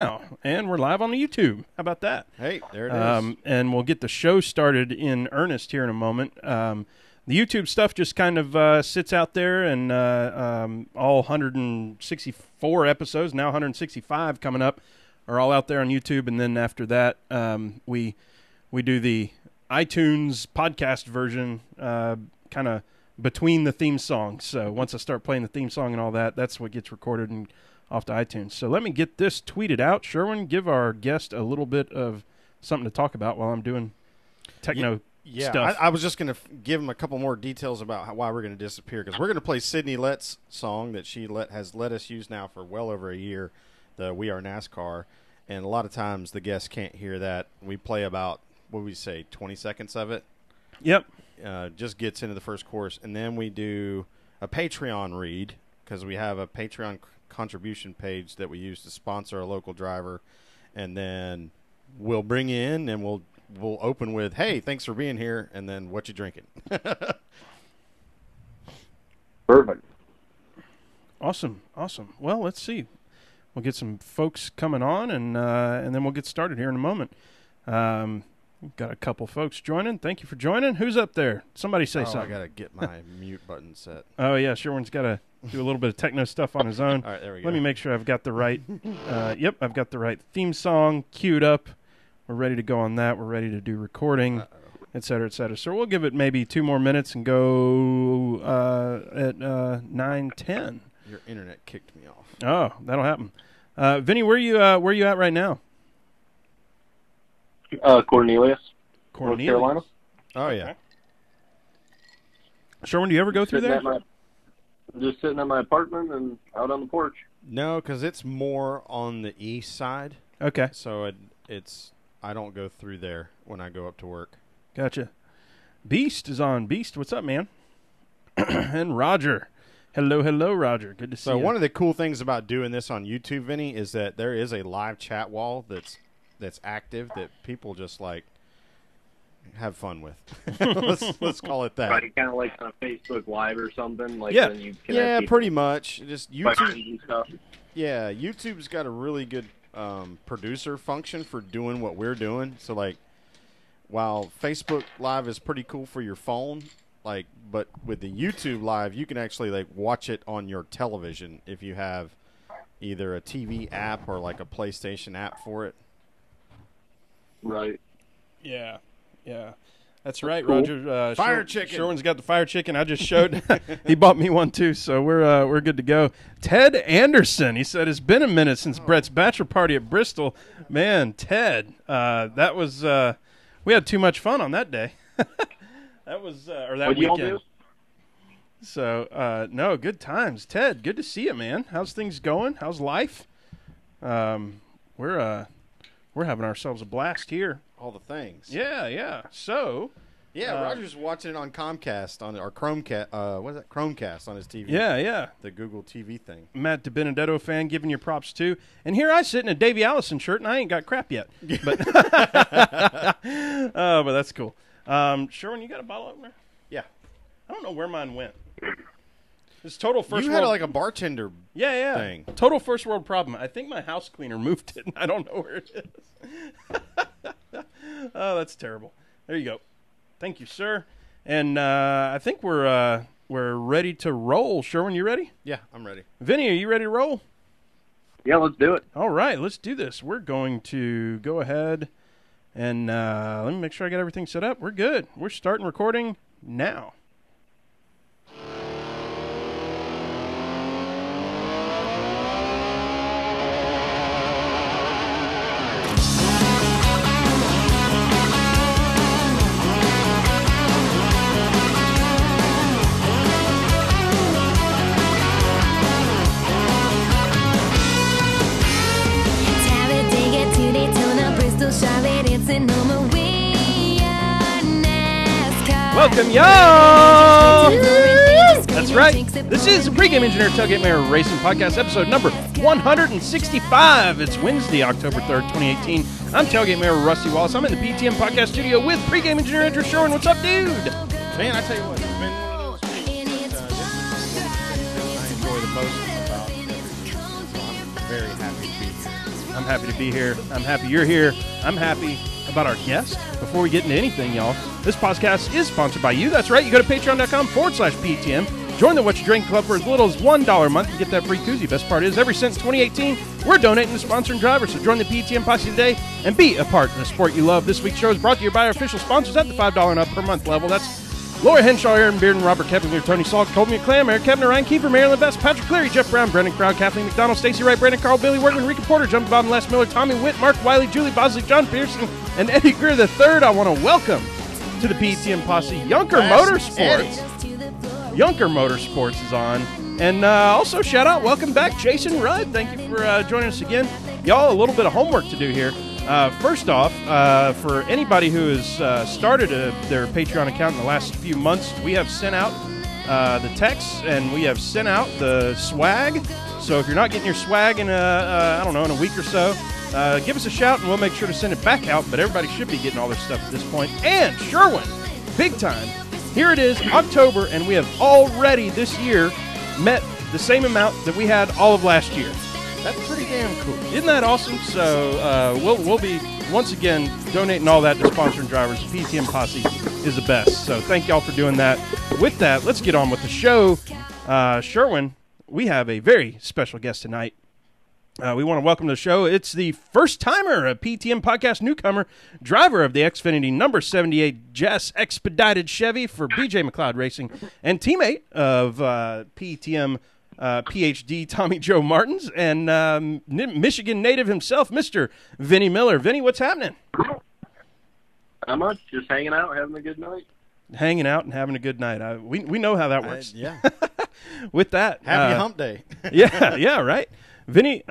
And we're live on the YouTube. How about that? Hey, there it is. And we'll get the show started in earnest here in a moment. The YouTube stuff just kind of sits out there, and all 164 episodes, now 165 coming up, are all out there on YouTube. And then after that, we do the iTunes podcast version kind of between the theme songs. So once I start playing the theme song and all that, that's what gets recorded and off to iTunes. So let me get this tweeted out. Sherwin, give our guest a little bit of something to talk about while I'm doing techno stuff. I was just going to give him a couple more details about why we're going to disappear, because we're going to play Sydney Lett's song that she has let us use now for well over a year, the We Are NASCAR, and a lot of times the guests can't hear that. We play about, what would we say, 20 seconds of it? Yep. Just gets into the first chorus, and then we do a Patreon read, because we have a Patreon contribution page that we use to sponsor a local driver, and then we'll bring you in and we'll open with, hey, thanks for being here, and then what you drinking. Perfect. Awesome. Well, let's see. We'll get some folks coming on, and then we'll get started here in a moment. We've got a couple folks joining. Thank you for joining. Who's up there? Somebody say something. I got to get my mute button set. Oh, yeah, Sherwin's got to do a little bit of techno stuff on his own. All right, there we go. Let me make sure I've got the right yep, I've got the right theme song queued up. We're ready to go on that. We're ready to do recording, et cetera, et cetera. So we'll give it maybe 2 more minutes and go at 9:10. Your internet kicked me off. Oh, that'll happen. Vinny, where you at right now? Cornelius, North Cornelius. Carolina. Oh, yeah. Sherwin, do you ever go through there? Just sitting at my apartment and out on the porch. No, because it's more on the east side. Okay. So I don't go through there when I go up to work. Gotcha. Beast is on. Beast, what's up, man? And Roger. Hello, Roger. Good to see you. So one of the cool things about doing this on YouTube, Vinny, is that there is a live chat wall that's active that people just like have fun with. let's call it that. Right, kind of like on Facebook Live or something. Like Yeah. when you Pretty much. Just YouTube. And stuff. Yeah, YouTube's got a really good producer function for doing what we're doing. So like, while Facebook Live is pretty cool for your phone, but with the YouTube Live, you can actually like watch it on your television if you have either a TV app or like a PlayStation app for it. Right. Yeah. That's right, cool. Roger. Fire chicken. Sherwin's got the fire chicken. I just showed. He bought me one too, so we're good to go. Ted Anderson. He said it's been a minute since Brett's bachelor party at Bristol. Man, Ted, that was we had too much fun on that day. That was or that What'd you all weekend. do? So no, good times. Ted, good to see you, man. How's things going? How's life? We're having ourselves a blast here. All the things. Yeah. So, Roger's watching it on Comcast or Chromecast. What is that? Chromecast on his TV. yeah. The Google TV thing. Matt DiBenedetto fan, giving you props too. And here I sit in a Davey Allison shirt, and I ain't got crap yet. But but that's cool. Sherwin, you got a bottle opener? Yeah. I don't know where mine went. It's total first You world. had like a bartender thing. Total first world problem. I think my house cleaner moved it, and I don't know where it is. Oh, that's terrible. There you go. Thank you, sir. And I think we're ready to roll. Sherwin, you ready? Yeah, I'm ready. Vinny, are you ready to roll? Yeah, let's do it. All right, let's do this. We're going to go ahead and let me make sure I got everything set up. We're good. We're starting recording now. Welcome, y'all! That's right. This is the Pregame Engineer Tailgate Mayor Racing Podcast, episode number 165. It's Wednesday, October 3rd, 2018. I'm Tailgate Mayor Rusty Wallace. I'm in the PTM Podcast studio with Pregame Engineer Andrew Sherwin. What's up, dude? Man, I tell you what, it's been one of those weeks. This is one of the things that I enjoy the most about every week. So I'm very happy to be here. I'm happy to be here. I'm happy you're here. I'm happy about our guest. Before we get into anything, y'all, this podcast is sponsored by you. That's right. You go to patreon.com/PTM. Join the What You Drink Club for as little as $1 a month and get that free koozie. Best part is, ever since 2018, we're donating to sponsoring drivers. So join the PTM Posse today and be a part of the sport you love. This week's show is brought to you by our official sponsors at the $5 and up per month level. That's Laura Henshaw, Aaron Bearden, Robert Keppinger, Tony Salk, Colby McClam, Eric Kevner, Ryan Kiefer, Marilyn Vest, Patrick Cleary, Jeff Brown, Brendan Crowd, Kathleen McDonald, Stacey Wright, Brandon Carl, Billy Workman, Ricky Porter, Jump Bob, Les Miller, Tommy Witt, Mark Wiley, Julie Bosley, John Pearson, and Eddie Greer III. I want to welcome to the PTM Posse Yunker Motorsports. Yunker Motorsports is on. And also, shout out, welcome back, Jason Rudd. Thank you for joining us again. Y'all, a little bit of homework to do here. First off, for anybody who has started their Patreon account in the last few months, we have sent out the texts and we have sent out the swag. So if you're not getting your swag in I don't know, in a week or so, give us a shout and we'll make sure to send it back out. But everybody should be getting all their stuff at this point. And Sherwin, big time. Here it is, October, and we have already this year met the same amount that we had all of last year. That's pretty damn cool. Isn't that awesome? So we'll be, once again, donating all that to sponsoring drivers. PTM Posse is the best. So thank y'all for doing that. With that, let's get on with the show. Sherwin, we have a very special guest tonight. We want to welcome to the show. It's the first-timer, a PTM podcast newcomer, driver of the XFinity number 78 Jess Expedited Chevy for BJ McLeod Racing, and teammate of PTM PhD Tommy Joe Martins, and Michigan native himself, Mr. Vinnie Miller. Vinnie, what's happening? Not much. Just hanging out, having a good night. Hanging out and having a good night. We know how that works. Yeah. With that. Happy hump day. yeah, right. Vinnie,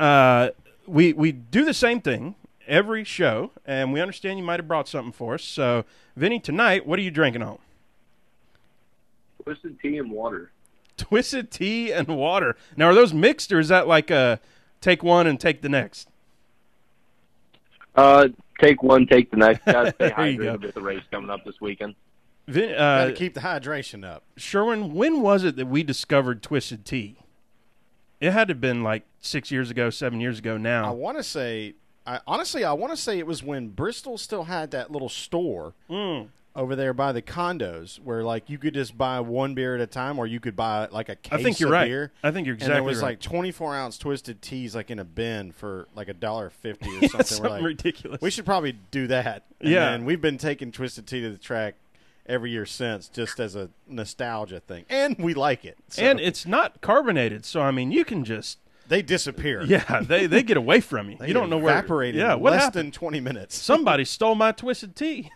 we do the same thing every show, and we understand you might have brought something for us. So, Vinnie, tonight, what are you drinking on? Twisted tea and water. Twisted tea and water. Now, are those mixed, or is that like a take one and take the next? Take one, take the next. Got to stay There you go. hydrated with the race coming up this weekend. Got to keep the hydration up. Sherwin, when was it that we discovered Twisted Tea? It had to have been like 6 years ago, 7 years ago now. I want to say, I want to say it was when Bristol still had that little store over there by the condos where, like, you could just buy one beer at a time, or you could buy, like, a case I think you're of right. beer. I think you're exactly right. And there was, like, 24-ounce Twisted Teas, like, in a bin for, like, $1.50 or something. Something We're like, ridiculous. we should probably do that. And we've been taking Twisted Tea to the track every year since, just as a nostalgia thing. And we like it. So. And it's not carbonated, so, I mean, you can just... They disappear. Yeah, they get away from you. You don't know where... Evaporated in less happened? than 20 minutes. Somebody stole my Twisted Tea.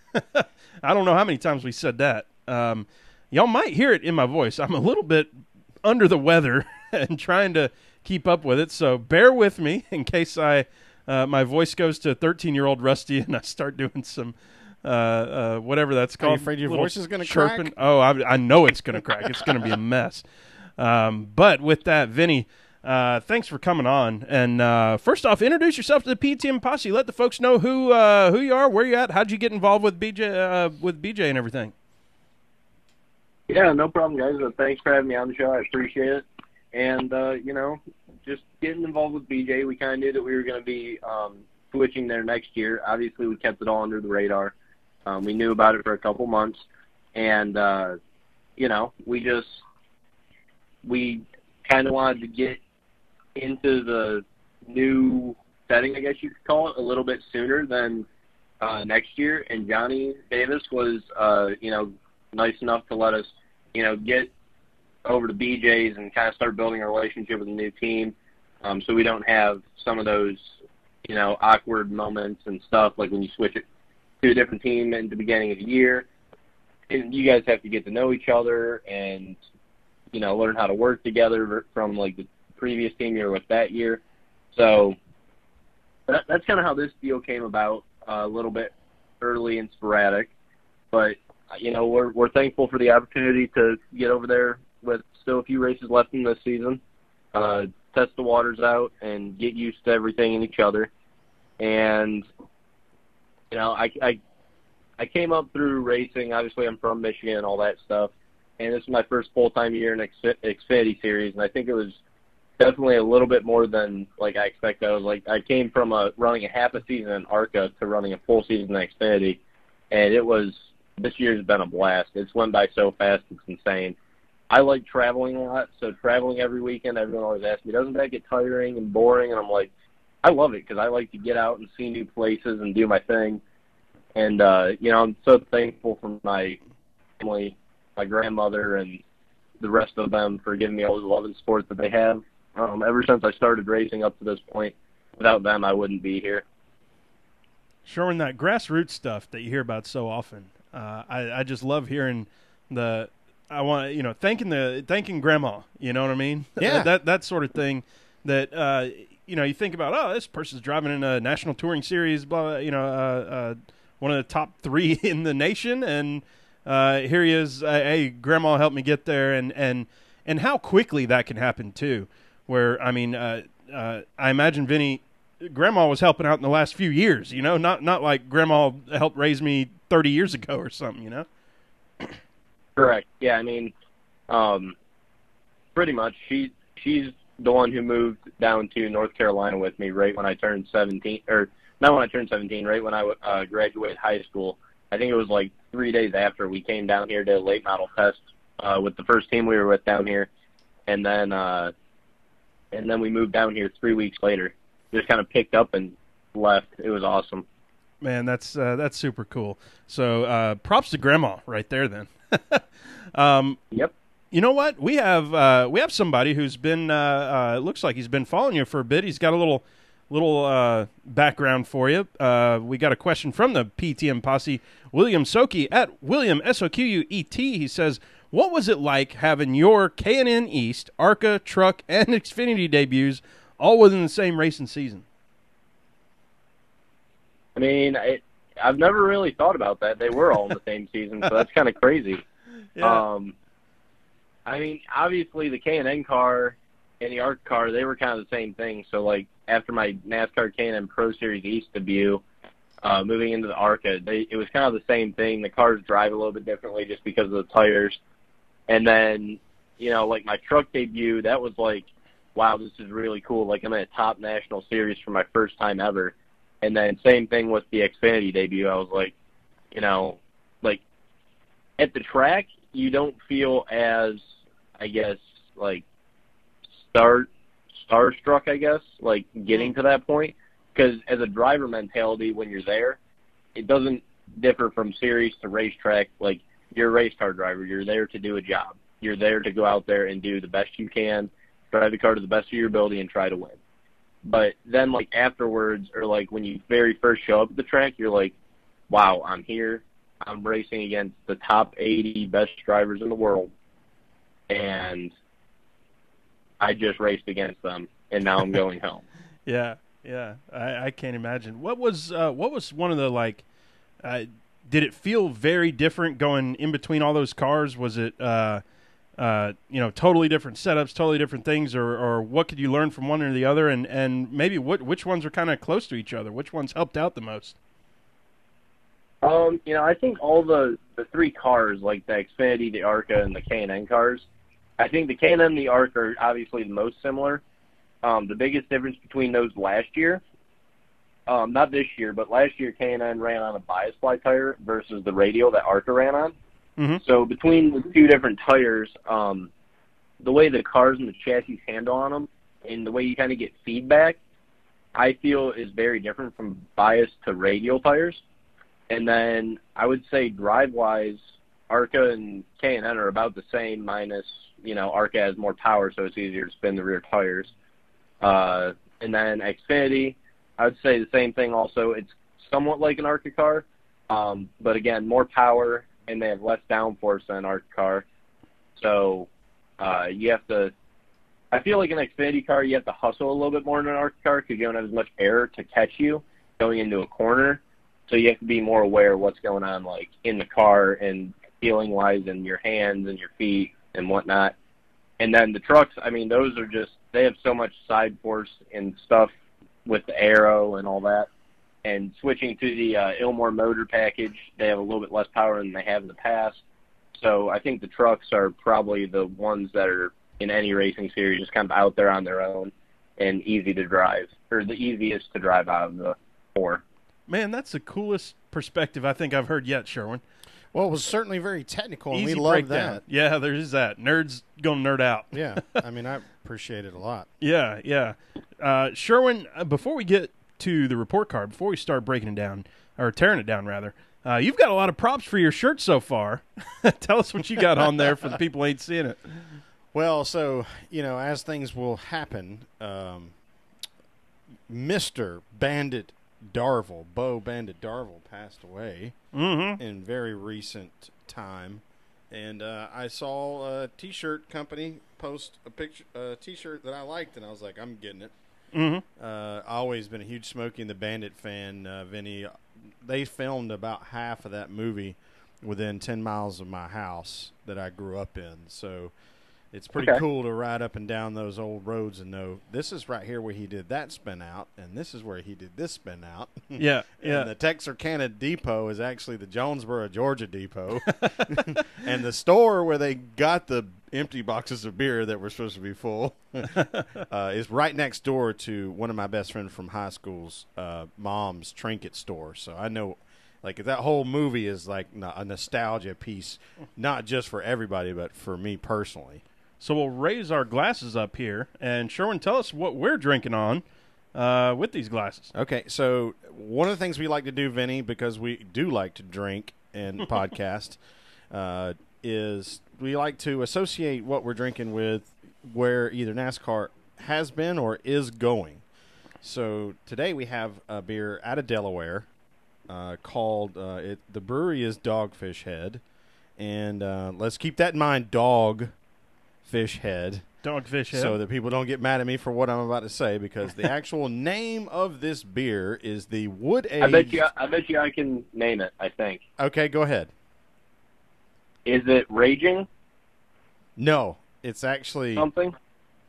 I don't know how many times we said that. Y'all might hear it in my voice. I'm a little bit under the weather and trying to keep up with it, so bear with me in case my voice goes to 13-year-old Rusty and I start doing some... whatever that's called. Are you afraid your voice is going to crack? Oh, I know it's going to crack. It's going to be a mess. But with that, Vinnie, thanks for coming on. And first off, introduce yourself to the PTM Posse. Let the folks know who you are, where you're at, how'd you get involved with BJ and everything. Yeah, no problem, guys. Thanks for having me on the show. I appreciate it. And, just getting involved with BJ, we kind of knew that we were going to be switching there next year. Obviously, we kept it all under the radar. We knew about it for a couple months, and we kind of wanted to get into the new setting, I guess you could call it, a little bit sooner than next year. And Johnny Davis was, nice enough to let us, get over to BJ's and kind of start building a relationship with the new team, so we don't have some of those, awkward moments and stuff like when you switch it to a different team at the beginning of the year. And you guys have to get to know each other and, learn how to work together from, like, the previous team you were with that year. So that's kind of how this deal came about, a little bit early and sporadic. But, we're thankful for the opportunity to get over there with still a few races left in this season, test the waters out and get used to everything and each other. And, I came up through racing. Obviously, I'm from Michigan and all that stuff. And this is my first full-time year in Xfinity Series. And I think it was definitely a little bit more than like I expected. I came from running a half a season in ARCA to running a full season in XFinity, and this year's been a blast. It's went by so fast, it's insane. I like traveling a lot, so traveling every weekend, everyone always asks me, doesn't that get tiring and boring? And I'm like, I love it because I like to get out and see new places and do my thing. And, I'm so thankful for my family, my grandmother, and the rest of them for giving me all the love and support that they have. Ever since I started racing up to this point, without them, I wouldn't be here. Sure, and that grassroots stuff that you hear about so often. I just love hearing thanking grandma, you know what I mean? Yeah. that sort of thing that, you think about, oh, this person's driving in a national touring series, blah, one of the top 3 in the nation. And, here he is. Hey, grandma helped me get there. And how quickly that can happen too, where, I imagine Vinnie, grandma was helping out in the last few years, not like grandma helped raise me 30 years ago or something, Correct. Yeah, pretty much. She's the one who moved down to North Carolina with me right when I turned 17, or not when I turned 17, right when I graduated high school. I think it was like 3 days after we came down here to a late model test with the first team we were with down here, and then we moved down here 3 weeks later. Just kind of picked up and left. It was awesome. Man, that's super cool. So props to grandma right there then. Yep. You know what? We have somebody who's been looks like he's been following you for a bit. He's got a little background for you. We got a question from the PTM posse, William Soke at William Soquet. He says, "What was it like having your K&N East, ARCA, Truck, and XFinity debuts all within the same racing season?" I've never really thought about that. They were all in the same season, so that's kind of crazy. Yeah. Obviously the K&N car and the ARC car, they were kind of the same thing. So, like, after my NASCAR K&N Pro Series East debut, moving into the ARCA, it was kind of the same thing. The cars drive a little bit differently just because of the tires. And then, like my truck debut, that was like, wow, this is really cool. Like, I'm in a top national series for my first time ever. And then same thing with the XFinity debut. I was like, like at the track, you don't feel as, I guess, like starstruck, I guess, like getting to that point. Because as a driver mentality, when you're there, it doesn't differ from series to racetrack. Like, you're a race car driver. You're there to do a job. You're there to go out there and do the best you can, drive the car to the best of your ability, and try to win. But then, like, afterwards, or, like, when you very first show up at the track, you're like, wow, I'm here. I'm racing against the top 80 best drivers in the world. And I just raced against them, and now I'm going home. Yeah, I can't imagine. What was one of the, like, did it feel very different going in between all those cars? Was it, totally different setups, totally different things, or what could you learn from one or the other, and maybe which ones are kind of close to each other? Which ones helped out the most? I think all the 3 cars, like the Xfinity, the ARCA, and the K&N cars, I think the K&N and the ARCA are obviously the most similar. The biggest difference between those last year, not this year, but last year K&N ran on a bias fly tire versus the radial that ARCA ran on. Mm-hmm. So between the 2 different tires, the way the cars and the chassis handle on them and the way you kind of get feedback, I feel is very different from bias to radial tires. And then I would say drive-wise, ARCA and K&N are about the same, minus, ARCA has more power, so it's easier to spin the rear tires. And then Xfinity, I would say the same thing also. It's somewhat like an ARCA car, but again, more power, and they have less downforce than an ARCA car. So you have to – I feel like an Xfinity car, you have to hustle a little bit more than an ARCA car because you don't have as much air to catch you going into a corner. So you have to be more aware of what's going on, like, in the car and feeling-wise and your hands and your feet and whatnot. And then the trucks, those are just – they have so much side force and stuff with the aero and all that. And switching to the Ilmore motor package, they have a little bit less power than they have in the past. So I think the trucks are probably the ones that are in any racing series, just kind of out there on their own and easy to drive, or the easiest to drive out of the 4. Man, that's the coolest perspective I think I've heard yet, Sherwin. Well, it was certainly very technical, and Easy we love breakdown. that. Yeah, there's that. Nerds gonna nerd out. Yeah, I mean, I appreciate it a lot. Yeah. Sherwin, before we get to the report card, before we start breaking it down, or tearing it down, rather, you've got a lot of props for your shirt so far. Tell us what you got on there for the people who ain't seeing it. Well, so, as things will happen, Mr. Bandit Darville, Bo Bandit Darville, passed away in very recent time. And I saw a T-shirt company post a T-shirt that I liked, and I was like, I'm getting it. I've always been a huge Smokey and the Bandit fan, Vinny. They filmed about half of that movie within 10 miles of my house that I grew up in. So it's pretty cool to ride up and down those old roads and know this is right here where he did that spin out, and this is where he did this spin out. Yeah. And the Texarkana Depot is actually the Jonesboro, Georgia Depot. And the store where they got the empty boxes of beer that were supposed to be full is right next door to one of my best friends from high school's mom's trinket store. So I know, like, that whole movie is like a nostalgia piece, not just for everybody, but for me personally. So we'll raise our glasses up here, and Sherwin, tell us what we're drinking on with these glasses. Okay, so one of the things we like to do, Vinny, because we do like to drink and podcast, is we like to associate what we're drinking with where either NASCAR has been or is going. So today we have a beer out of Delaware called, the brewery is Dogfish Head, and let's keep that in mind, Dogfish Head. Dogfish Head. So that people don't get mad at me for what I'm about to say, because the actual name of this beer is the Wood Aged. I bet you I can name it, I think. Okay, go ahead. Is it Raging? No, it's actually Something?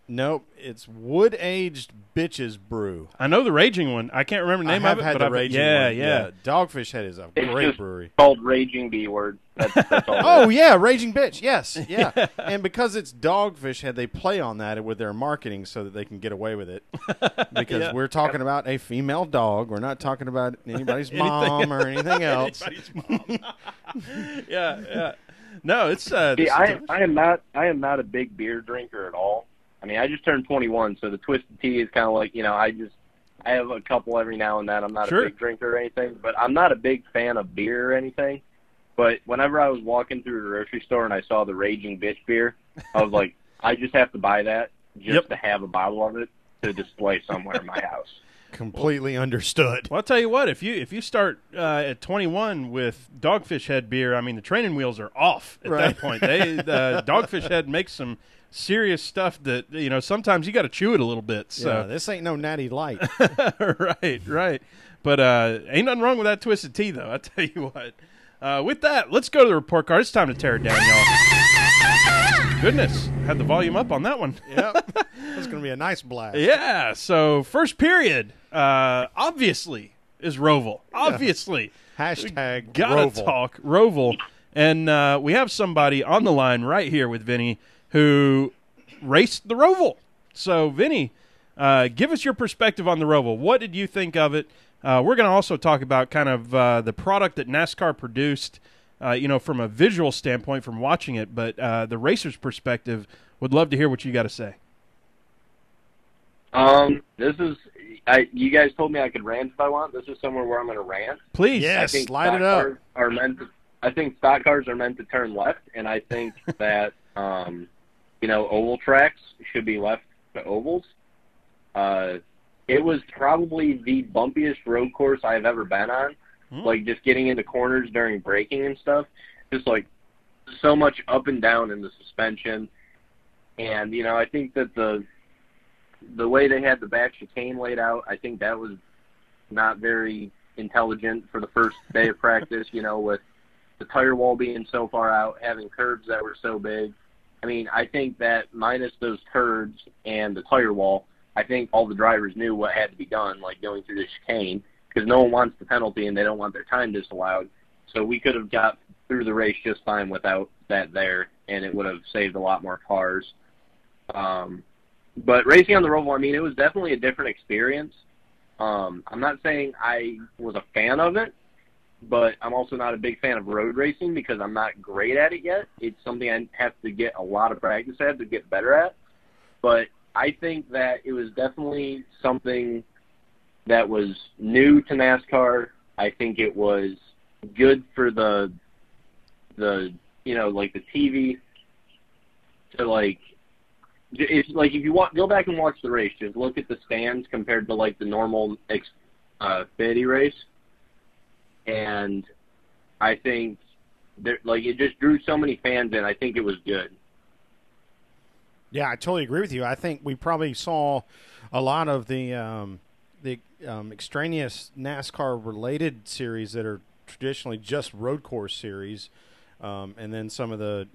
Nope, it's Wood Aged Bitches Brew. I know the Raging one. I can't remember the name of it. Had but the I've Raging one. Yeah, Dogfish Head is a great just brewery. Called Raging B word. That's all. Oh yeah, Raging Bitch. Yes, yeah. And because it's Dogfish Head, they play on that with their marketing so that they can get away with it. Because we're talking about a female dog. We're not talking about anybody's mom or anything else. Anybody's mom. Yeah. No, it's. See, I am not a big beer drinker at all. I mean, I just turned 21, so the Twisted Tea is kind of like, I have a couple every now and then. I'm not a big drinker or anything, but I'm not a big fan of beer or anything. But whenever I was walking through the grocery store and I saw the Raging Bitch beer, I was like, I just have to buy that just to have a bottle of it to display somewhere in my house. Completely understood. Well, I'll tell you what, if you start at 21 with Dogfish Head beer, I mean, the training wheels are off at that point. Dogfish Head makes some serious stuff that, sometimes you got to chew it a little bit. So. Yeah, this ain't no Natty Light. Right. But ain't nothing wrong with that Twisted Tea, though, I tell you what. With that, let's go to the report card. It's time to tear it down, y'all. Goodness, had the volume up on that one. Yep. It's going to be a nice blast. Yeah, so first period, obviously, is Roval. Obviously. Hashtag Gotta Roval. talk Roval. And we have somebody on the line right here with Vinny who raced the Roval. So, Vinny, give us your perspective on the Roval. What did you think of it? We're going to also talk about kind of the product that NASCAR produced, from a visual standpoint from watching it, but the racer's perspective, would love to hear what you got to say. You guys told me I could rant if I want. This is somewhere where I'm going to rant. Please. Yes, slide it up. I think stock cars are meant to turn left, and I think that, oval tracks should be left to ovals. It was probably the bumpiest road course I've ever been on. Like, just getting into corners during braking and stuff. Just, like, so much up and down in the suspension. And, I think that the way they had the back chicane laid out, I think that was not very intelligent for the first day of practice, with the tire wall being so far out, having curbs that were so big. I mean, I think that minus those curbs and the tire wall, I think all the drivers knew what had to be done, like going through the chicane, because no one wants the penalty and they don't want their time disallowed. So we could have got through the race just fine without that there, and it would have saved a lot more cars. But racing on the Roval, I mean, it was definitely a different experience. I'm not saying I was a fan of it, but I'm also not a big fan of road racing because I'm not great at it yet. It's something I have to get a lot of practice at to get better at. But I think that it was definitely something that was new to NASCAR. I think it was good for the the TV to if you go back and watch the race, just look at the stands compared to the normal Xfinity race, and I think it just drew so many fans in. I think it was good. Yeah, I totally agree with you. I think we probably saw a lot of the extraneous NASCAR-related series that are traditionally just road course series, and then some of the,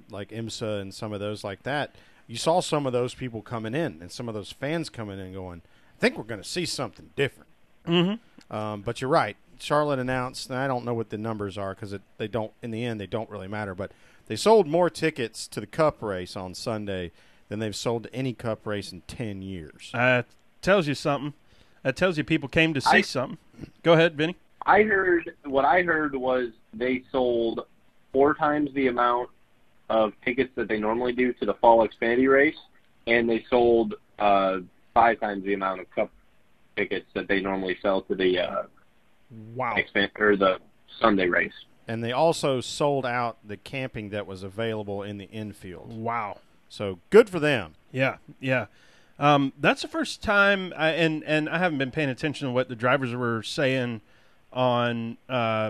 like IMSA and some of those like that. You saw some of those people coming in and some of those fans coming in going, I think we're going to see something different. Mm-hmm. But you're right. Charlotte announced, and I don't know what the numbers are because they don't, in the end, they don't really matter, but they sold more tickets to the Cup race on Sunday than they've sold to any Cup race in 10 years. Tells you something. That tells you people came to see something. Go ahead, Vinny. What I heard was they sold 4 times the amount of tickets that they normally do to the fall Xfinity race, and they sold 5 times the amount of Cup tickets that they normally sell to the the Sunday race. And they also sold out the camping that was available in the infield. Wow. So good for them. Yeah, yeah. That's the first time, and I haven't been paying attention to what the drivers were saying on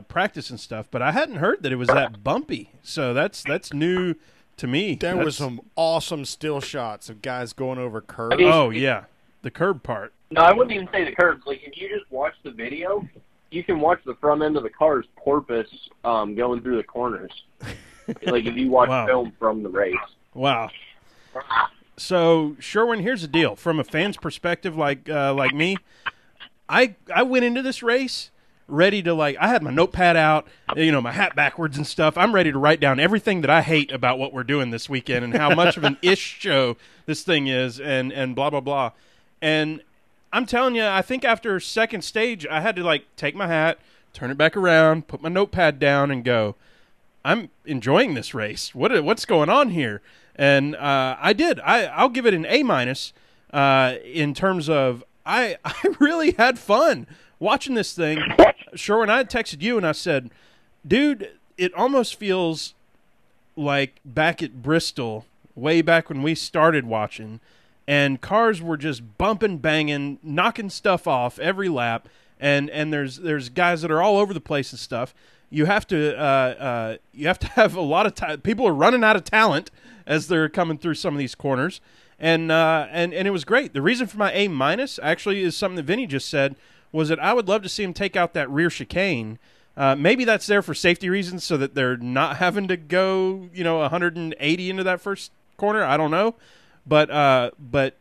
practice and stuff, but I hadn't heard that it was that bumpy. So that's new to me. There were some awesome still shots of guys going over curbs. Oh, yeah, the curb part. No, I wouldn't even say the curbs. If you just watch the video, you can watch the front end of the car's porpoise going through the corners. If you watch film from the race. Wow. So, Sherwin, here's the deal. From a fan's perspective, like me, I went into this race ready to, I had my notepad out, my hat backwards and stuff. I'm ready to write down everything that I hate about what we're doing this weekend and how much of an ish show this thing is and blah, blah, blah. And I'm telling you, I think after second stage, I had to, take my hat, turn it back around, put my notepad down, and go, I'm enjoying this race. What's going on here? And I did. I'll give it an A- in terms of I really had fun watching this thing. Sherwin, I had texted you and I said, dude, it almost feels like back at Bristol, way back when we started watching, and cars were just bumping, banging, knocking stuff off every lap, and there's guys that are all over the place and stuff. You have to have a lot of time. People are running out of talent as they're coming through some of these corners, and it was great. The reason for my A- actually is something that Vinny just said, was that I would love to see him take out that rear chicane. Maybe that's there for safety reasons so that they're not having to go 180 into that first corner. I don't know, but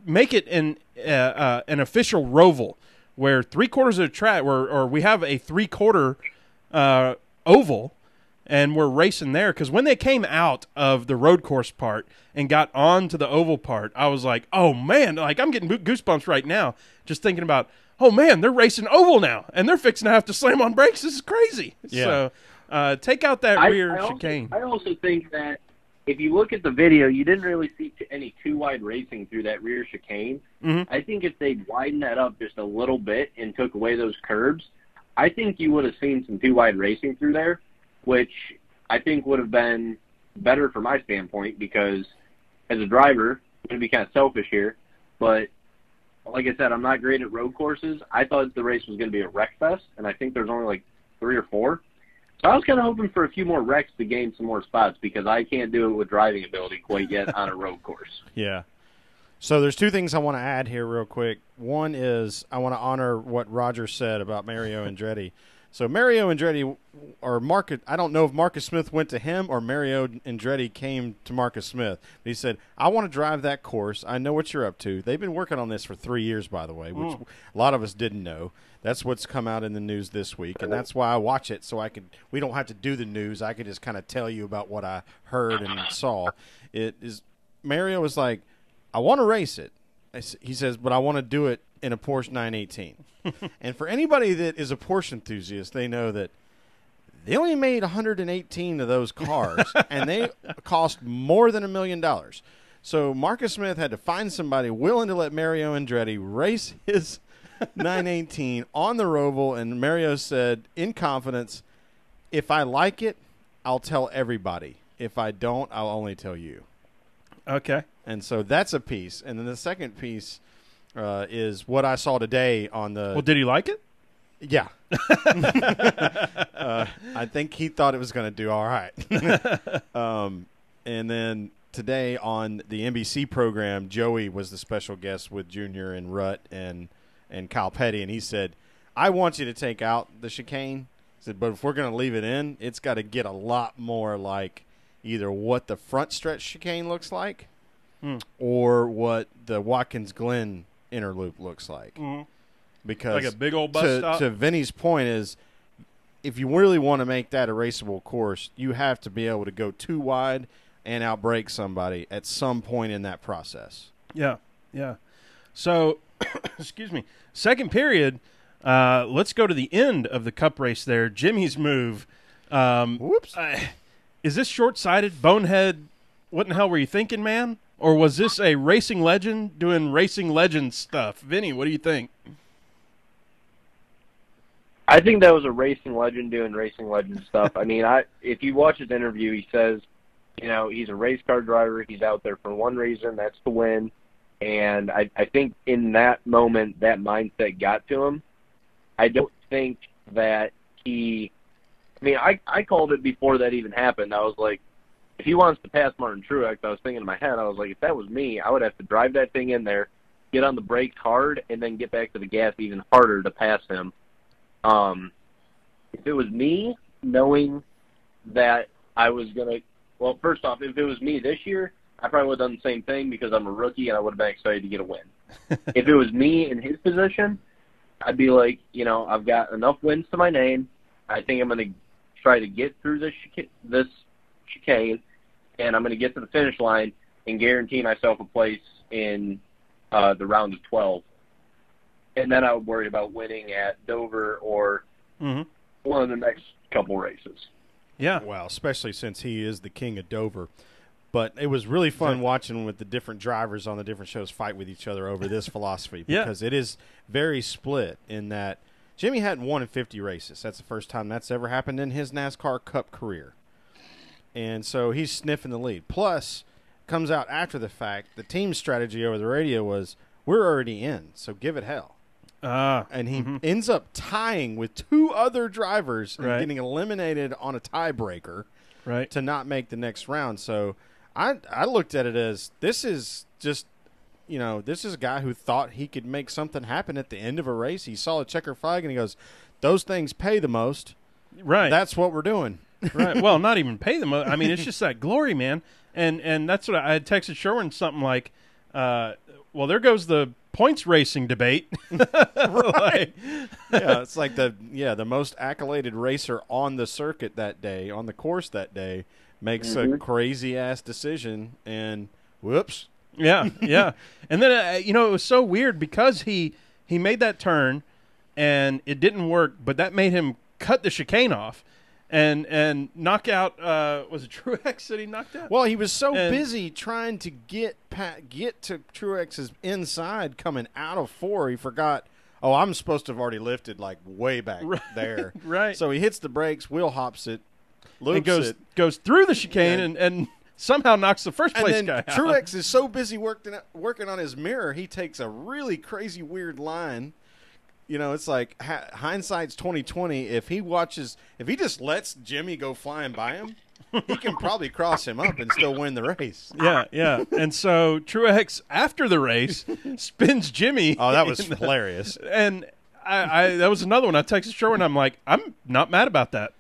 make it an official Roval where 3/4 of the track, or we have a 3/4 oval, and we're racing there. Because when they came out of the road course part and got on to the oval part, I was like, oh, man, I'm getting goosebumps right now just thinking about, oh, man, they're racing oval now, and they're fixing to have to slam on brakes. This is crazy. Yeah. So take out that rear chicane. I also think that if you look at the video, you didn't really see any too-wide racing through that rear chicane. Mm-hmm. I think if they'd widened that up just a little bit and took away those curbs, I think you would have seen some too-wide racing through there, which I think would have been better from my standpoint because as a driver, I'm going to be kind of selfish here, but like I said, I'm not great at road courses. I thought the race was going to be a wreck fest, and I think there's only 3 or 4. So I was kind of hoping for a few more wrecks to gain some more spots because I can't do it with driving ability quite yet on a road course. Yeah. So there's 2 things I want to add here real quick. One is I want to honor what Roger said about Mario Andretti. So Mario Andretti, or Marcus, I don't know if Marcus Smith went to him or Mario Andretti came to Marcus Smith. He said, I want to drive that course. I know what you're up to. They've been working on this for 3 years, by the way, which a lot of us didn't know. That's what's come out in the news this week, and that's why I watch it, so we don't have to do the news. I can just kind of tell you about what I heard and saw. It is Mario was like, I want to race it. He says, but I want to do it in a Porsche 918. And for anybody that is a Porsche enthusiast, they know that they only made 118 of those cars, and they cost more than $1 million. So Marcus Smith had to find somebody willing to let Mario Andretti race his 918 on the Roval, and Mario said, in confidence, if I like it, I'll tell everybody. If I don't, I'll only tell you. Okay. And so that's a piece. And then the second piece is what I saw today on the... Well, did he like it? Yeah. I think he thought it was going to do all right. And then today on the NBC program, Joey was the special guest with Junior and Rutt and Kyle Petty, and he said, I want you to take out the chicane. He said, but if we're going to leave it in, it's got to get a lot more like either what the front stretch chicane looks like or what the Watkins Glen inner loop looks like. Mm-hmm. Because like a big old bus stop? To Vinny's point is, if you really want to make that a raceable course, you have to be able to go too wide and outbrake somebody at some point in that process. Yeah, yeah. So, excuse me, second period, let's go to the end of the Cup race there. Jimmy's move. Whoops. Is this short-sighted, bonehead, what in the hell were you thinking, man? Or was this a racing legend doing racing legend stuff? Vinny, what do you think? I think that was a racing legend doing racing legend stuff. I mean, if you watch his interview, he says, you know, he's a race car driver. He's out there for one reason, that's to win. And I think in that moment, that mindset got to him. I don't think that I called it before that even happened. I was like, if he wants to pass Martin Truex, I was thinking in my head, I was like, if that was me, I would have to drive that thing in there, get on the brakes hard, and then get back to the gas even harder to pass him. If it was me, knowing that I was going to, well, first off, if it was me this year, I probably would have done the same thing because I'm a rookie and I would have been excited to get a win. If it was me in his position, I'd be like, you know, I've got enough wins to my name. I think I'm going to try to get through this chicane, and I'm going to get to the finish line and guarantee myself a place in the round of 12. And then I would worry about winning at Dover or one of the next couple races. Yeah. Well, especially since he is the king of Dover. But it was really fun watching with the different drivers on the different shows fight with each other over this philosophy because it is very split in that Jimmy hadn't won in 50 races. That's the first time that's ever happened in his NASCAR Cup career. And so he's sniffing the lead. Plus, comes out after the fact, the team strategy over the radio was, we're already in, so give it hell. And he ends up tying with two other drivers and getting eliminated on a tiebreaker to not make the next round. So I looked at it as this is just, you know, this is a guy who thought he could make something happen at the end of a race. He saw a checker flag and he goes, those things pay the most. Right. That's what we're doing. Right. Well, not even pay the most. I mean, it's just that glory, man. And that's what I had texted Sherwin something like, well, there goes the points racing debate. Right. Yeah, it's like the most accoladed racer on the circuit that day, on the course that day, makes a crazy-ass decision, and whoops. Yeah, yeah. And then, you know, it was so weird because he made that turn, and it didn't work, but that made him cut the chicane off. And knock out, was it Truex that he knocked out? Well, he was so busy trying to get to Truex's inside coming out of 4, he forgot, I'm supposed to have already lifted like way back there. Right. So he hits the brakes, wheel hops it, loops goes through the chicane and somehow knocks the first place guy out. Truex is so busy working on his mirror, he takes a really crazy weird line. You know, it's like hindsight's 20/20. If he just lets Jimmy go flying by him, he can probably cross him up and still win the race. Yeah, yeah. And so Truex, after the race, spins Jimmy. Oh, that was hilarious. And I that was another one. I texted Sherwin. I'm like, I'm not mad about that.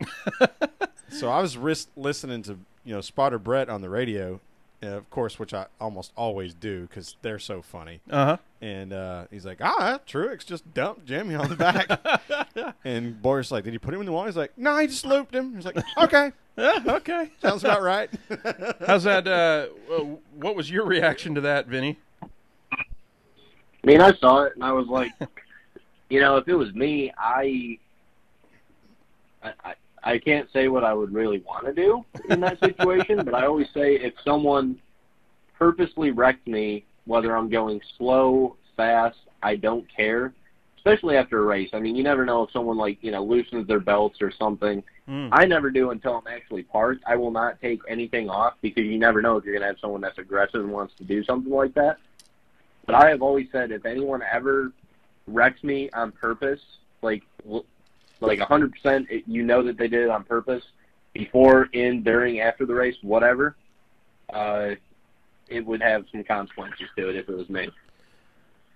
So I was listening to Spotter Brett on the radio, of course, which I almost always do because they're so funny. And he's like, Truex just dumped Jimmy on the back. And Boyer's like, did he put him in the wall? He's like, no, he just looped him. He's like, okay. Yeah, okay. Sounds about right. How's that? What was your reaction to that, Vinny? I mean, I saw it, and I was like, if it was me, I can't say what I would really want to do in that situation, but I always say if someone purposely wrecked me, whether I'm going slow, fast, I don't care, especially after a race. I mean, you never know if someone, loosens their belts or something. I never do until I'm actually parked. I will not take anything off because you never know if you're going to have someone that's aggressive and wants to do something like that. But I have always said if anyone ever wrecks me on purpose, like 100%, you know that they did it on purpose, before, in, during, after the race, whatever, it would have some consequences to it if it was me.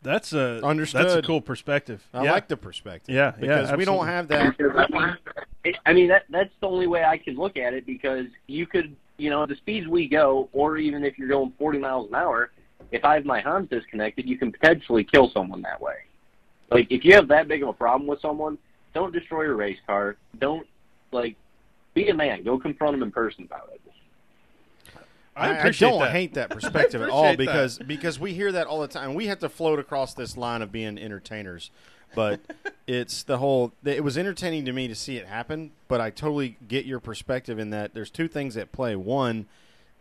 That's Understood. That's a cool perspective. I like the perspective. Yeah, because we don't have that. I mean, that's the only way I can look at it, because you could, the speeds we go, or even if you're going 40 miles an hour, if I have my Hans disconnected, you can potentially kill someone that way. Like, if you have that big of a problem with someone, don't destroy your race car. Don't, be a man. Go confront them in person about it. I don't hate that perspective at all because we hear that all the time. We have to float across this line of being entertainers. But it's the whole – it was entertaining to me to see it happen, but I totally get your perspective in that there's two things at play. One,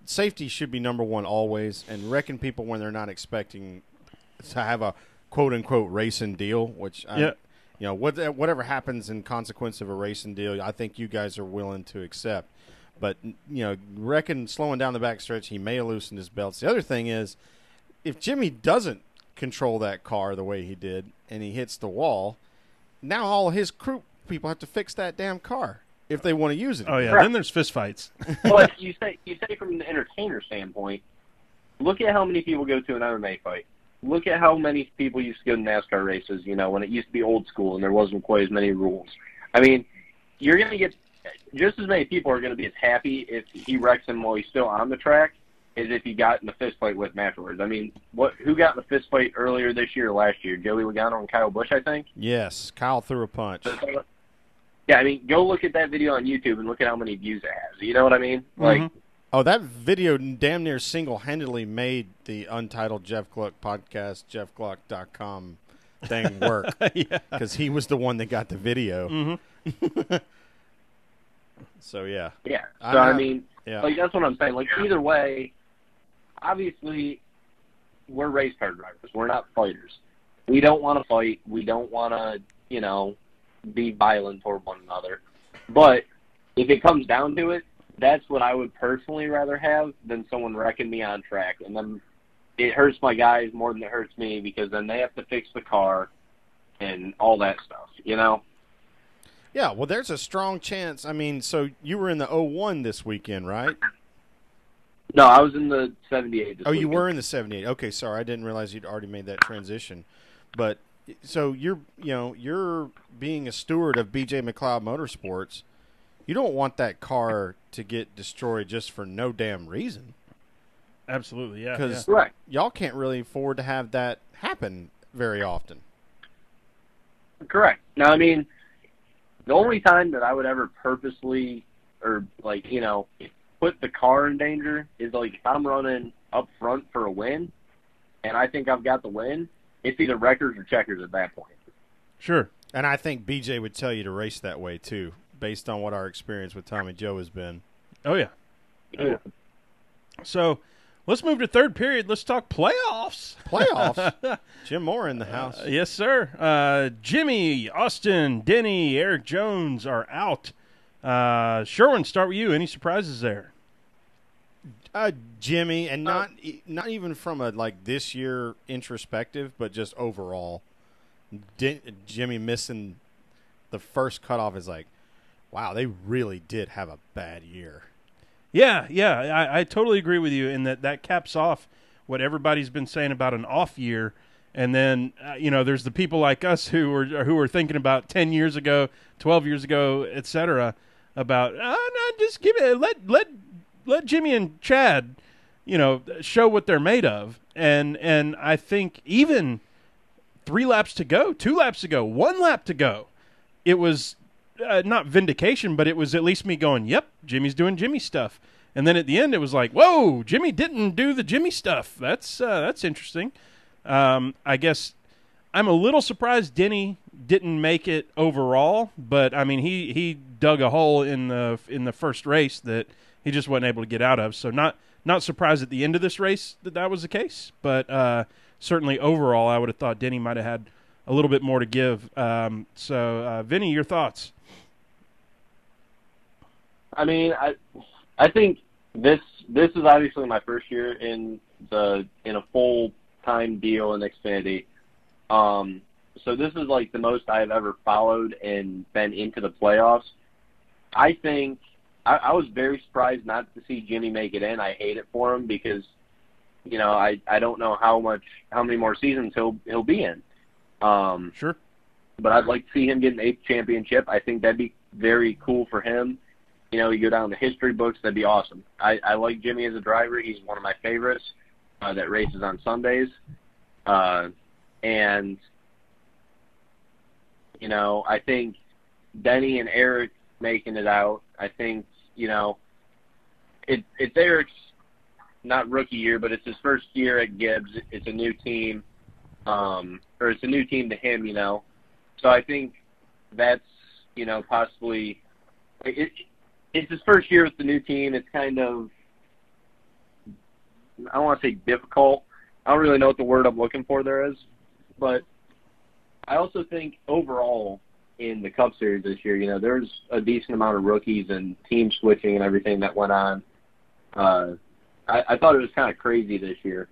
safety should be number one always, and wrecking people when they're not expecting to have a quote-unquote racing deal, which whatever happens in consequence of a racing deal, I think you guys are willing to accept. But, wrecking, slowing down the backstretch, he may have loosened his belts. The other thing is, if Jimmy doesn't control that car the way he did and he hits the wall, now all his crew people have to fix that damn car if they want to use it. Oh, yeah. Right. Then there's fistfights. But you say from the entertainer standpoint, look at how many people go to an MMA fight. Look at how many people used to go to NASCAR races, when it used to be old school and there wasn't quite as many rules. I mean, you're going to get just as many people are going to be as happy if he wrecks him while he's still on the track as if he got in a fist fight with him afterwards. I mean, who got in a fist fight earlier this year or last year? Joey Logano and Kyle Busch, I think? Yes, Kyle threw a punch. Yeah, I mean, go look at that video on YouTube and look at how many views it has. You know what I mean? Mm-hmm. Oh, that video damn near single-handedly made the Untitled Jeff Gluck podcast, jeffgluck.com thing work. Because he was the one that got the video. Mm-hmm. So, yeah. Yeah. So, I mean, that's what I'm saying. Either way, obviously, we're race car drivers. We're not fighters. We don't want to fight. We don't want to, be violent toward one another. But if it comes down to it, that's what I would personally rather have than someone wrecking me on track. And then it hurts my guys more than it hurts me because then they have to fix the car and all that stuff, Yeah, well, there's a strong chance. I mean, so you were in the 01 this weekend, right? No, I was in the 78 this weekend. You were in the 78. Okay, sorry. I didn't realize you'd already made that transition. But so you're being a steward of BJ McLeod Motorsports. You don't want that car to get destroyed just for no damn reason. Absolutely, yeah. Because y'all can't really afford to have that happen very often. Correct. Now, I mean, the only time that I would ever purposely or, put the car in danger is, if I'm running up front for a win and I think I've got the win, it's either wreckers or checkers at that point. Sure. And I think BJ would tell you to race that way, too, based on what our experience with Tommy Joe has been. Oh, yeah. Yeah. So let's move to third period. Let's talk playoffs. Playoffs? Jim Moore in the house. Yes, sir. Jimmy, Austin, Denny, Eric Jones are out. Sherwin, start with you. Any surprises there? Jimmy, and not even from a this year introspective, but just overall. Jimmy missing the first cutoff is wow, they really did have a bad year. Yeah, I totally agree with you in that caps off what everybody's been saying about an off year, and then there's the people like us who are thinking about 10 years ago, 12 years ago, etc. about no, just give it let Jimmy and Chad show what they're made of. And I think even 3 laps to go, 2 laps to go, 1 lap to go, it was not vindication, but it was at least me going, yep, Jimmy's doing Jimmy stuff. And then at the end, it was like, whoa, Jimmy didn't do the Jimmy stuff. That's interesting. I guess I'm a little surprised Denny didn't make it overall, but I mean, he dug a hole in the first race that he just wasn't able to get out of. So not surprised at the end of this race that was the case, but certainly overall, I would have thought Denny might have had a little bit more to give. So, Vinny, your thoughts? I mean, I think this is obviously my first year in a full-time deal in Xfinity. So this is like the most I've ever followed and been into the playoffs. I think I was very surprised not to see Jimmy make it in. I hate it for him because, I don't know how many more seasons he'll be in. Sure. But I'd like to see him get an 8th championship. I think that'd be very cool for him. You go down the history books, that'd be awesome. I like Jimmy as a driver. He's one of my favorites that races on Sundays. And, I think Denny and Eric making it out, I think, it's Eric's not rookie year, but it's his first year at Gibbs. It's a new team, or it's a new team to him, So I think that's, possibly it's his first year with the new team. It's kind of, I don't want to say difficult. I don't really know what the word I'm looking for there is. But I also think overall in the Cup Series this year, there's a decent amount of rookies and team switching and everything that went on. I thought it was kind of crazy this year.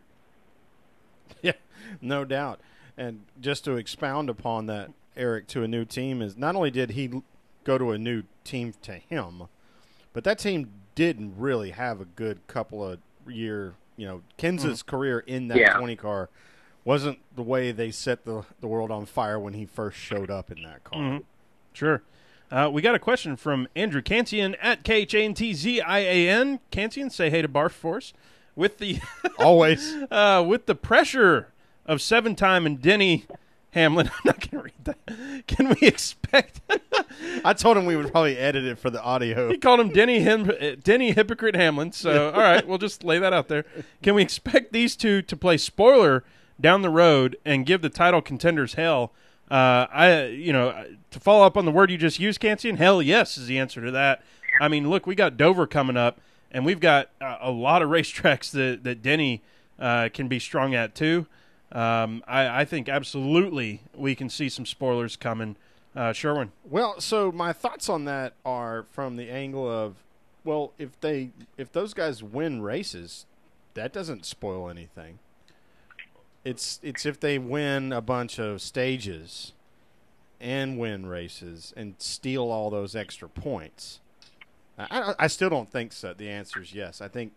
Yeah, no doubt. And just to expound upon that, Eric, to a new team, is not only did he go to a new team to him, but that team didn't really have a good couple of year, Kenseth's career in that 20 car wasn't the way they set the world on fire when he first showed up in that car. Mm-hmm. Sure. We got a question from Andrew Cantian at KHANTZIAN. Cantian, say hey to Barf for us. With the always with the pressure of 7-time and Denny Hamlin, I'm not going to read that. Can we expect? I told him we would probably edit it for the audio. He called him Denny Hypocrite Hamlin. So all right, we'll just lay that out there. Can we expect these two to play spoiler down the road and give the title contenders hell? To follow up on the word you just used, Cantian, hell yes is the answer to that. I mean, look, we got Dover coming up, and we've got a lot of racetracks that Denny can be strong at too. I think absolutely we can see some spoilers coming. Sherwin. Well, so my thoughts on that are from the angle of, well, if those guys win races, that doesn't spoil anything. It's if they win a bunch of stages and win races and steal all those extra points. I still don't think so. The answer is yes. I think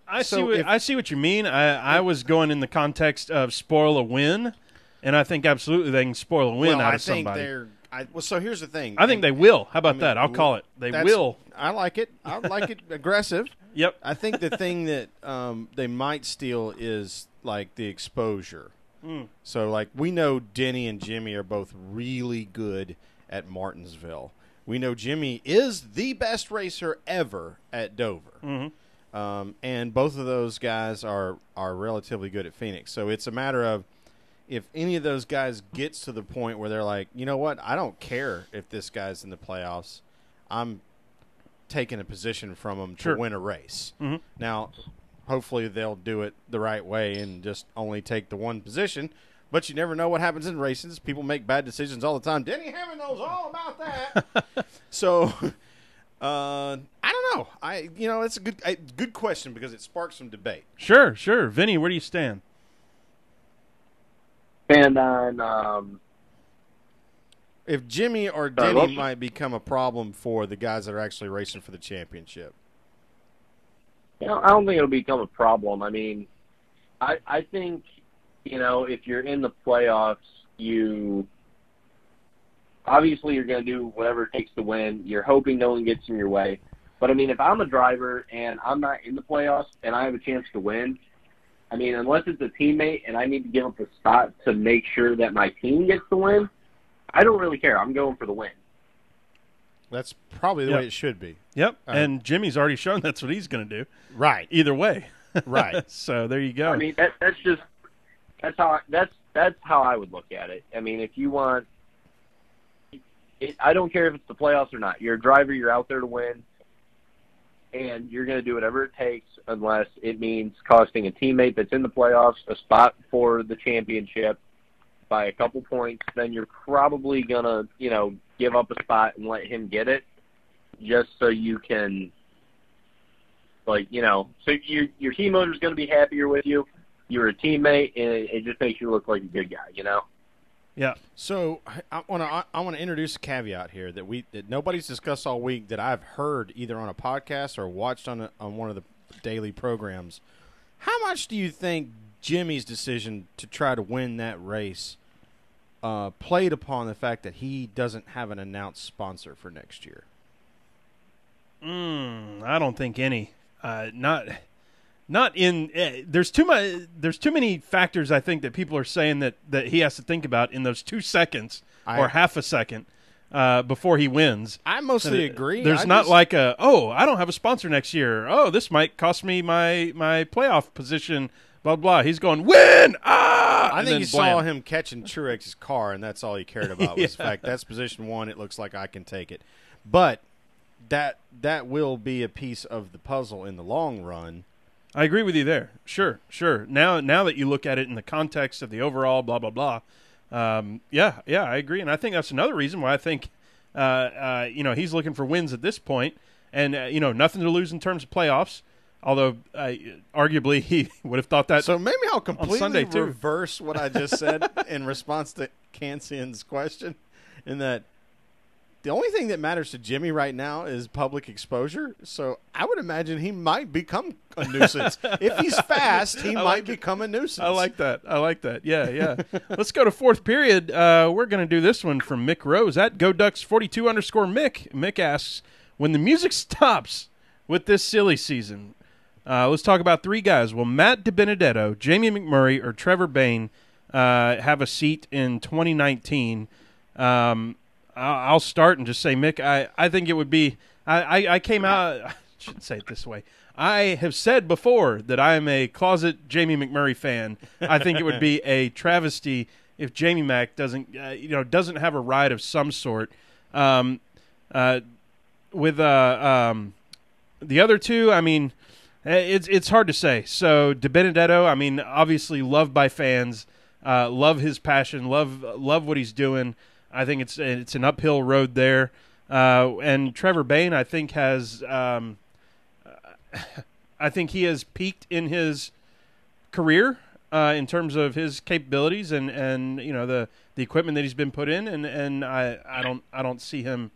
I see what you mean. I was going in the context of spoil a win, and I think absolutely they can spoil a win out of somebody. So here's the thing. I think they will. How about that? I'll call it. They will. I like it. I like it aggressive. Yep. I think the thing that they might steal is the exposure. So we know Denny and Jimmy are both really good at Martinsville. We know Jimmy is the best racer ever at Dover. Mm-hmm. And both of those guys are relatively good at Phoenix. So it's a matter of if any of those guys gets to the point where they're like, you know what, I don't care if this guy's in the playoffs. I'm taking a position from him to win a race. Mm-hmm. Now, hopefully they'll do it the right way and just only take the one position. But you never know what happens in races. People make bad decisions all the time. Denny Hamlin knows all about that. So, I don't know. It's a good question because it sparks some debate. Sure. Vinny, where do you stand? And on if Jimmy or Denny might become a problem for the guys that are actually racing for the championship. I don't think it'll become a problem. I mean, I think, if you're in the playoffs, obviously you're going to do whatever it takes to win. You're hoping no one gets in your way. But, I mean, if I'm a driver and I'm not in the playoffs and I have a chance to win, I mean, unless it's a teammate and I need to give up a spot to make sure that my team gets the win, I don't really care. I'm going for the win. That's probably the way it should be. Yep, and Jimmy's already shown that's what he's going to do. Right. Either way. Right. So there you go. I mean, that's how I would look at it. I mean, if you want, I don't care if it's the playoffs or not. You're a driver. You're out there to win, and you're going to do whatever it takes, unless it means costing a teammate that's in the playoffs a spot for the championship by a couple points. Then you're probably going to, give up a spot and let him get it, just so you can, so your team owner's going to be happier with you. You're a teammate, and it just makes you look like a good guy, Yeah. So I want to introduce a caveat here that nobody's discussed all week that I've heard either on a podcast or watched on one of the daily programs. How much do you think Jimmy's decision to try to win that race played upon the fact that he doesn't have an announced sponsor for next year? I don't think any. Not in. There's too many factors. I think that people are saying that he has to think about in those 2 seconds or half a second before he wins. I mostly agree. There's not like I don't have a sponsor next year. Oh, this might cost me my playoff position. Blah blah. He's going win. I think you saw him catching Truex's car, and that's all he cared about was the fact that's position 1. It looks like I can take it, but that will be a piece of the puzzle in the long run. I agree with you there. Sure. Now that you look at it in the context of the overall blah blah blah, yeah, I agree, and I think that's another reason why I think he's looking for wins at this point, and nothing to lose in terms of playoffs. Although arguably he would have thought that. So maybe I'll completely Sunday too. reverse what I just said in response to Cancian's question, in that the only thing that matters to Jimmy right now is public exposure. So I would imagine he might become a nuisance. If he's fast, he might become a nuisance. I like that. Yeah. Let's go to fourth period. We're going to do this one from Mick Rose at GoDucks42_Mick. Mick asks, when the music stops with this silly season, let's talk about 3 guys. Will Matt DiBenedetto, Jamie McMurray, or Trevor Bayne have a seat in 2019? I'll start and just say, Mick, I think it would be I came out – I shouldn't say it this way. I have said before that I am a closet Jamie McMurray fan. I think it would be a travesty if Jamie Mac doesn't have a ride of some sort. With the other 2, I mean, it's hard to say. So DiBenedetto, I mean, obviously loved by fans, love his passion, love what he's doing. I think it's an uphill road there. And Trevor Bayne, I think I think he has peaked in his career in terms of his capabilities and the equipment that he's been put in, and I don't see him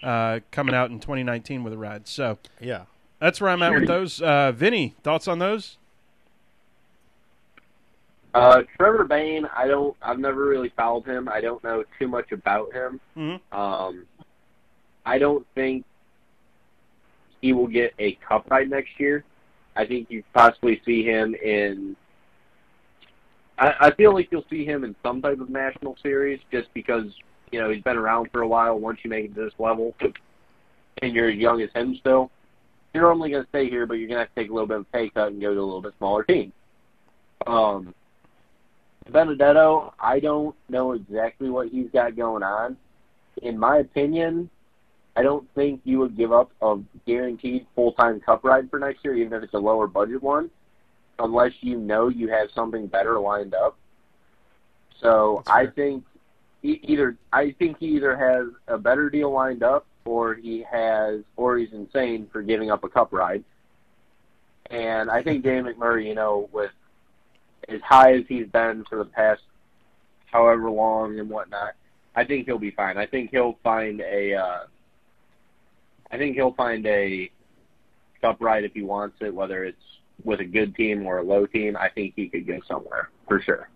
coming out in 2019 with a ride. So yeah, that's where I'm at with those. Vinny, thoughts on those? Trevor Bayne, I've never really followed him. I don't know too much about him. Mm-hmm. I don't think he will get a cup ride next year. I think you possibly see him in I feel like you'll see him in some type of national series just because, he's been around for a while. Once you make it to this level and you're as young as him still, you're only going to stay here, but you're going to have to take a little bit of a pay cut and go to a little bit smaller team. Benedetto, I don't know exactly what he's got going on. In my opinion, I don't think you would give up a guaranteed full-time cup ride for next year, even if it's a lower budget one, unless you have something better lined up. So I think he either has a better deal lined up or he's insane for giving up a cup ride. And I think Dan McMurray, with as high as he's been for the past however long and whatnot, I think he'll be fine. I think he'll find a cup ride if he wants it, whether it's with a good team or a low team. I think he could go somewhere for sure.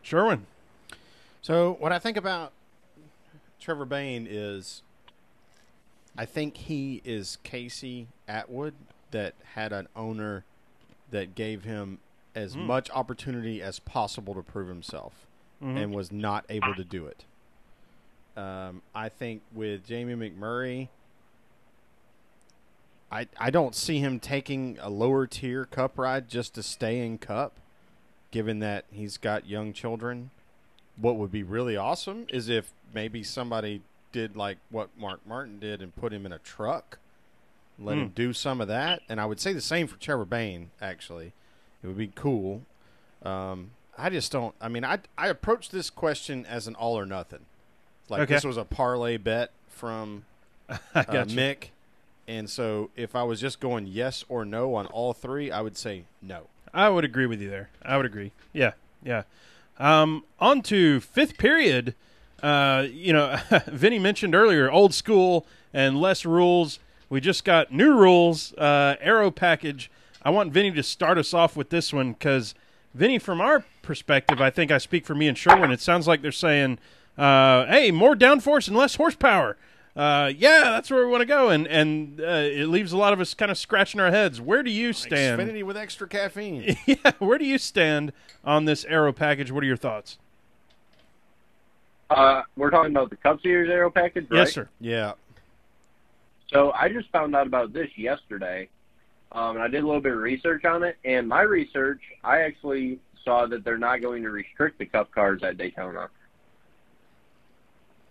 Sherwin. So what I think about Trevor Bayne is I think he is Casey Atwood that had an owner that gave him as much opportunity as possible to prove himself and was not able to do it. I think with Jamie McMurray, I don't see him taking a lower tier Cup ride just to stay in Cup, given that he's got young children. What would be really awesome is if maybe somebody did like what Mark Martin did and put him in a truck, let him do some of that. And I would say the same for Trevor Bayne, actually. It would be cool. I just don't – I mean, I approached this question as an all or nothing. Like this was a parlay bet from Mick. And so if I was just going yes or no on all three, I would say no. I would agree with you there. I would agree. Yeah, yeah. On to fifth period. Vinny mentioned earlier, old school and less rules. We just got new rules, aero package. I want Vinny to start us off with this one because, Vinny, from our perspective, I think I speak for me and Sherwin, it sounds like they're saying, hey, more downforce and less horsepower. Yeah, that's where we want to go, and it leaves a lot of us kind of scratching our heads. Where do you stand? XFinity with extra caffeine. Yeah, where do you stand on this aero package? What are your thoughts? We're talking about the Cup Series aero package, right? Yes, sir. Yeah. So I just found out about this yesterday, and I did a little bit of research on it. And my research, I actually saw that they're not going to restrict the Cup cars at Daytona.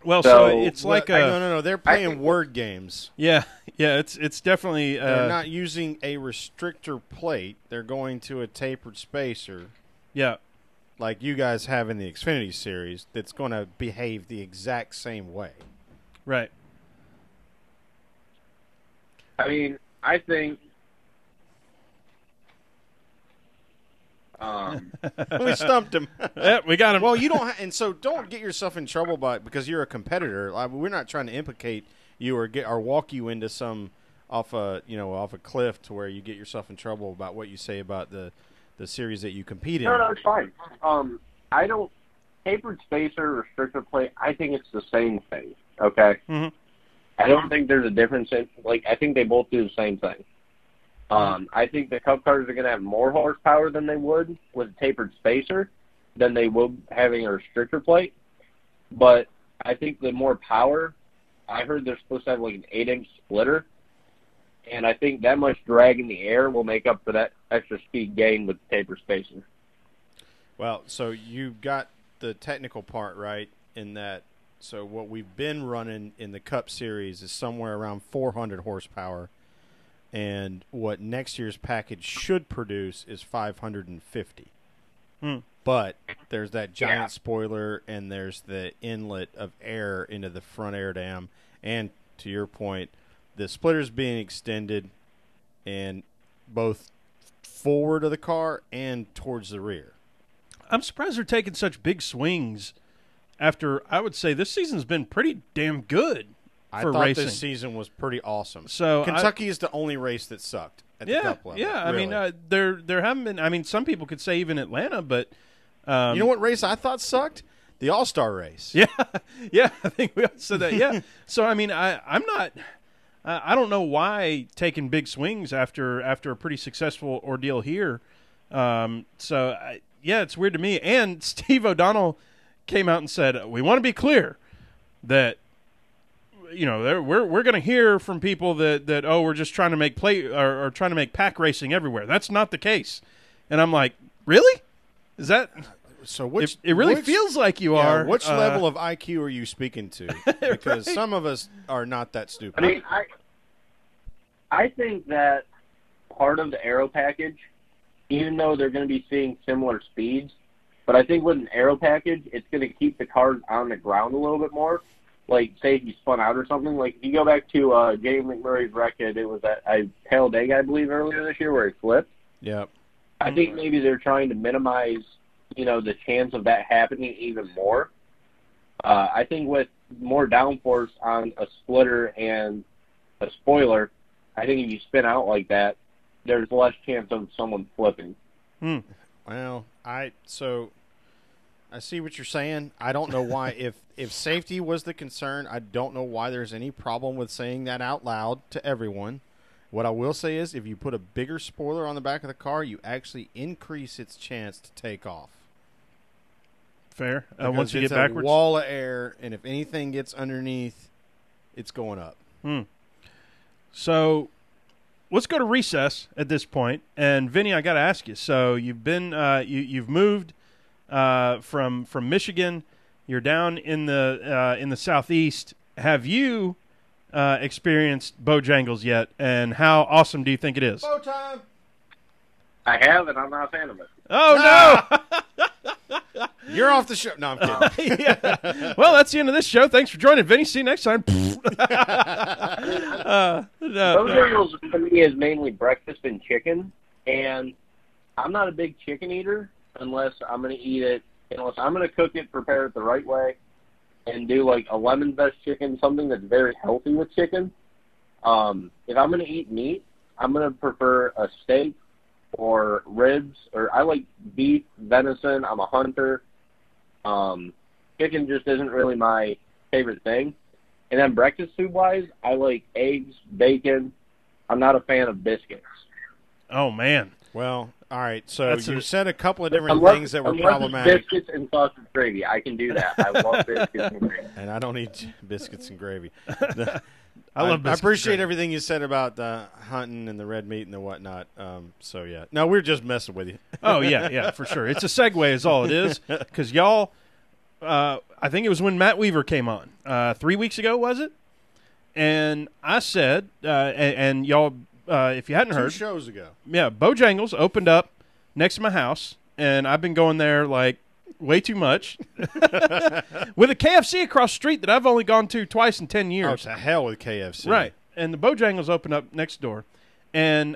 Well, so it's like no. They're playing word games. Yeah. It's definitely they're not using a restrictor plate. They're going to a tapered spacer. Yeah, like you guys have in the Xfinity series. That's going to behave the exact same way. Right. I mean, I think. We stumped him. Yeah, we got him. Well, you don't, and so don't get yourself in trouble because you're a competitor. We're not trying to implicate you or walk you into some off a cliff to where you get yourself in trouble about what you say about the series that you compete in. No, it's fine. I don't tapered spacer, restrictor plate. I think it's the same thing. Okay. Mm-hmm. I don't think there's a difference in I think they both do the same thing. I think the Cup cars are going to have more horsepower than they would with a tapered spacer than they would having a restrictor plate. But I think the more power, I heard they're supposed to have like an 8-inch splitter. And I think that much drag in the air will make up for that extra speed gain with the tapered spacer. Well, so you got the technical part right in that. So what we've been running in the Cup Series is somewhere around 400 horsepower. And what next year's package should produce is 550. But there's that giant spoiler, and there's the inlet of air into the front air dam. And to your point, the splitter's being extended, and both forward of the car and towards the rear. I'm surprised they're taking such big swings after, I would say, this season's been pretty damn good. I thought this season was pretty awesome. So Kentucky is the only race that sucked at the Cup level. Yeah, really. I mean, there haven't been. I mean, some people could say even Atlanta, but you know what race I thought sucked? The All-Star race. Yeah, I think we all said that. Yeah. So I mean, I'm not. I don't know why taking big swings after a pretty successful ordeal here. It's weird to me. And Steve O'Donnell came out and said, "We want to be clear that." We're going to hear from people that we're just trying to make or trying to make pack racing everywhere. That's not the case. And I'm like, really? Is that so? It really feels like you are. Which level of IQ are you speaking to? Because some of us are not that stupid. I mean, I think that part of the aero package, even though they're going to be seeing similar speeds, but I think with an aero package, it's going to keep the cars on the ground a little bit more. Like, say if you spun out or something. Like, if you go back to Jamie McMurray's record, it was at Talladega, I believe, earlier this year where he flipped. Yep. I think maybe they're trying to minimize, the chance of that happening even more. I think with more downforce on a splitter and a spoiler, I think if you spin out like that, there's less chance of someone flipping. Well, I see what you're saying. I don't know why. If safety was the concern, I don't know why there's any problem with saying that out loud to everyone. What I will say is, if you put a bigger spoiler on the back of the car, you actually increase its chance to take off. Fair. Because Once you it's get backwards. a wall of air, and if anything gets underneath, it's going up. So let's go to recess at this point. And Vinny, I got to ask you. So you've been you've moved from Michigan. You're down in the southeast. Have you experienced Bojangles yet? And how awesome do you think it is? Bow time. I have, and I'm not a fan of it. Oh no! You're off the show. No, I'm kidding. Yeah. Well, that's the end of this show. Thanks for joining, Vinny. See you next time. Bojangles for me is mainly breakfast and chicken, and I'm not a big chicken eater unless I'm going to eat it, unless I'm going to cook it, prepare it the right way, and do like a lemon veg chicken, something that's very healthy with chicken. If I'm going to eat meat, I'm going to prefer a steak or ribs, or I like beef, venison. I'm a hunter. Chicken just isn't really my favorite thing. And then breakfast food-wise, I like eggs, bacon. I'm not a fan of biscuits. Oh man. Well, all right. So you said a couple of different things that were unless problematic. It's biscuits and sausage gravy. I can do that. I love biscuits and gravy. And I don't eat biscuits and gravy. I love biscuits I appreciate and gravy. everything you said about the hunting and the red meat and the whatnot. So, yeah. No, we're just messing with you. Oh, yeah, for sure. It's a segue is all it is. Because y'all, I think it was when Matt Weaver came on. 3 weeks ago, was it? And I said, and y'all, if you hadn't 2 heard. shows ago. Yeah, Bojangles opened up next to my house. And I've been going there, like, way too much. With a KFC across the street that I've only gone to twice in 10 years. Oh, to hell with KFC. Right. And the Bojangles opened up next door. And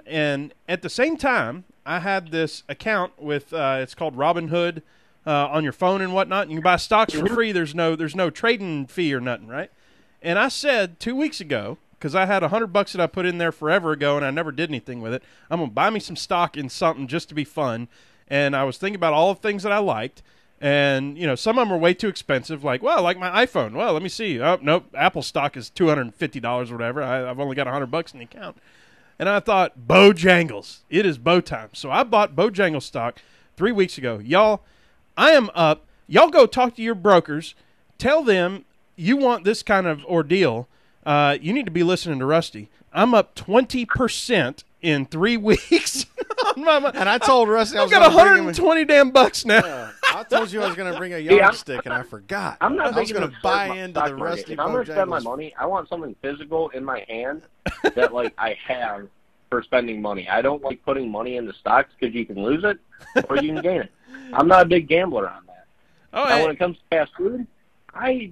at the same time, I had this account with it's called Robinhood on your phone and whatnot. And you can buy stocks for free. There's no trading fee or nothing, right? And I said 2 weeks ago, because I had $100 that I put in there forever ago and I never did anything with it, I'm going to buy me some stock in something just to be fun. And I was thinking about all the things that I liked. And, you know, some of them are way too expensive. Like, well, like my iPhone. Well, let me see. Oh, nope. Apple stock is $250 or whatever. I've only got $100 in the account. And I thought, Bojangles. It is bow time. So I bought Bojangles stock 3 weeks ago. Y'all, I am up. Y'all go talk to your brokers. Tell them you want this kind of ordeal. You need to be listening to Rusty. I'm up 20% in 3 weeks. And I told Rusty I was I've got going to bring him 120 damn bucks now. Yeah, I told you I was going to bring a yardstick, and I forgot. I'm not I was going to buy into the stock market. Rusty If I'm going to spend my Bojangles. money, I want something physical in my hand that, like, I have for spending money. I don't like putting money into stocks because you can lose it or you can gain it. I'm not a big gambler on that. Oh, Now, hey. when it comes to fast food, I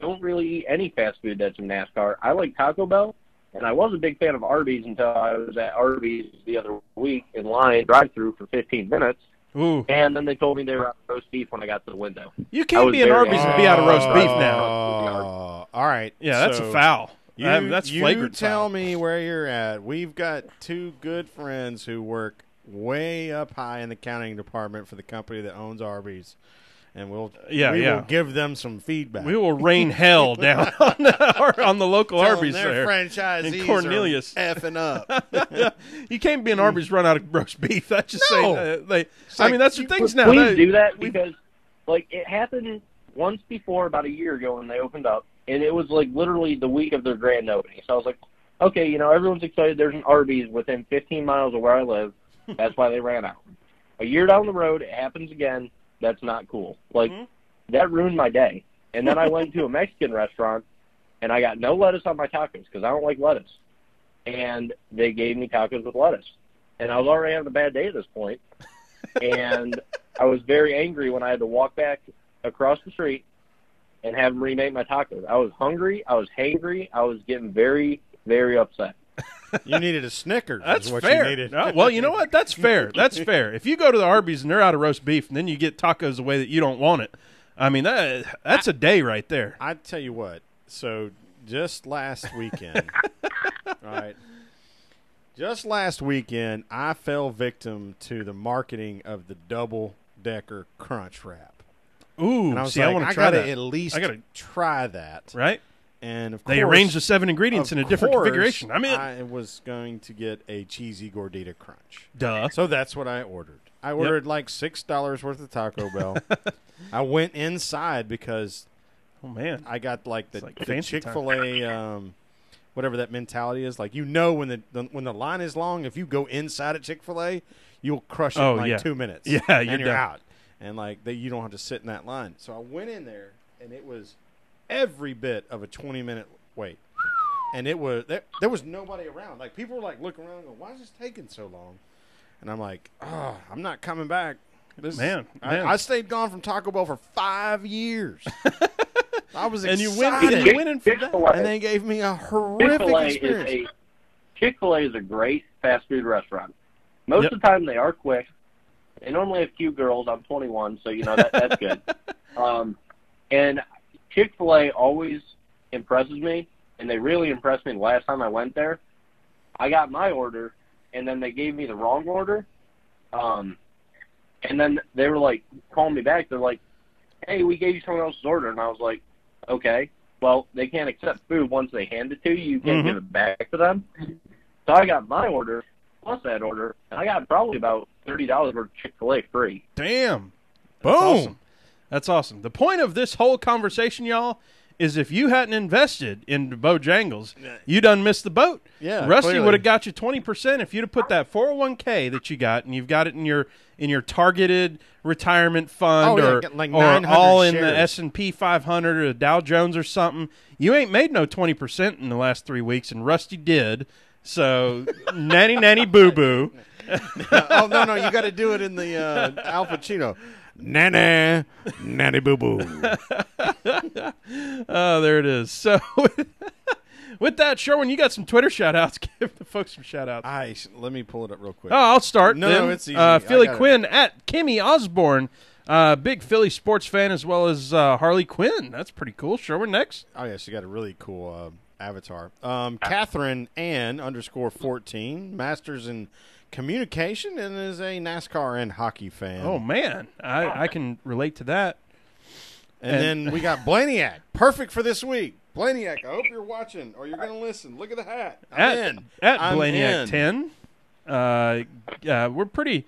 don't really eat any fast food that's in NASCAR. I like Taco Bell, and I was a big fan of Arby's until I was at Arby's the other week in line, drive-through for 15 minutes. Ooh. And then they told me they were out of roast beef when I got to the window. You I can't was be in very Arby's and be out of roast beef now. Oh, all right. Yeah, that's So a foul. You, That's you flagrant tell foul. me where you're at. We've got 2 good friends who work way up high in the accounting department for the company that owns Arby's. And we will give them some feedback. We will rain hell down on the local Tell them Arby's their there. franchisees in Cornelius. are effing up. You can't be an Arby's run out of roast beef. That's just No. saying. I mean, that's the things now. Please do that because, like, it happened once before about a year ago when they opened up, and it was, like, literally the week of their grand opening. So I was like, okay, you know, everyone's excited. There's an Arby's within 15 miles of where I live. That's why they ran out. A year down the road, it happens again. That's not cool. Like, that ruined my day. And then I went to a Mexican restaurant, and I got no lettuce on my tacos because I don't like lettuce. And they gave me tacos with lettuce. And I was already having a bad day at this point. And I was very angry when I had to walk back across the street and have them remake my tacos. I was hungry. I was hangry. I was getting very, very upset. You needed a Snickers. That's is what fair. You needed. No, well, you know what? That's fair. That's fair. If you go to the Arby's and they're out of roast beef, and then you get tacos the way that you don't want it, I mean that's a day right there. I tell you what. So just last weekend, right? Just last weekend, I fell victim to the marketing of the double-decker crunch wrap. Ooh, And I was see, like, I want to I try gotta that. at least I gotta try that. right. And of They course, arranged the 7 ingredients in a different course, configuration. I'm in. I was going to get a cheesy gordita crunch. Duh. So that's what I ordered. I ordered like $6 worth of Taco Bell. I went inside because Oh man. I got like the, like the fancy time. Chick-fil-A, whatever that mentality is. Like, you know, when the line is long, if you go inside at Chick-fil-A, you'll crush it in like 2 minutes. Yeah, and you're you're done. out. And like you don't have to sit in that line. So I went in there, and it was every bit of a 20-minute wait. And it was there was nobody around. Like, people were like looking around and going, why is this taking so long? And I'm like, oh, I'm not coming back. Man. I stayed gone from Taco Bell for 5 years. I was And excited. you went in for that. Chick-fil-A. And they gave me a horrific experience. Chick-fil-A is a great fast food restaurant. Most Yep. of the time they are quick. They normally have cute girls. I'm 21, so that's good. And Chick-fil-A always impresses me, and they really impressed me the last time I went there. I got my order, and then they gave me the wrong order. And then they were like calling me back. They're like, hey, we gave you someone else's order. And I was like, okay. Well, they can't accept food once they hand it to you. You can't give it back to them. So I got my order plus that order, and I got probably about $30 worth of Chick-fil-A free. Damn. Boom. That's awesome. That's awesome. The point of this whole conversation, y'all, is if you hadn't invested in Bojangles, you done missed the boat. Yeah, Rusty clearly. would have got you 20% if you'd have put that 401k that you got, and you've got it in your targeted retirement fund, Oh, yeah, or, got like or 900 all in the shares. S&P 500 or the Dow Jones or something. You ain't made no 20% in the last 3 weeks, and Rusty did. So nanny boo boo. Oh, no, you got to do it in the Al Pacino. Nanny boo boo. Oh, there it is. So with that, Sherwin, you got some Twitter shout-outs. Give the folks some shout-outs. Let me pull it up real quick. Oh, I'll start. No, then. it's easy. I Philly got it. Quinn at Kimmy Osborne. Big Philly sports fan as well as Harley Quinn. That's pretty cool. Sherwin, next. Oh, yeah, she got a really cool avatar. Catherine Ann _14, Masters in Communication, and is a NASCAR and hockey fan. Oh, man. I can relate to that. And then we got Blaniac, perfect for this week. Blaniac, I hope you're watching or you're going to listen. Look at the hat. I'm in. At I'm Blaniac in. 10. We're pretty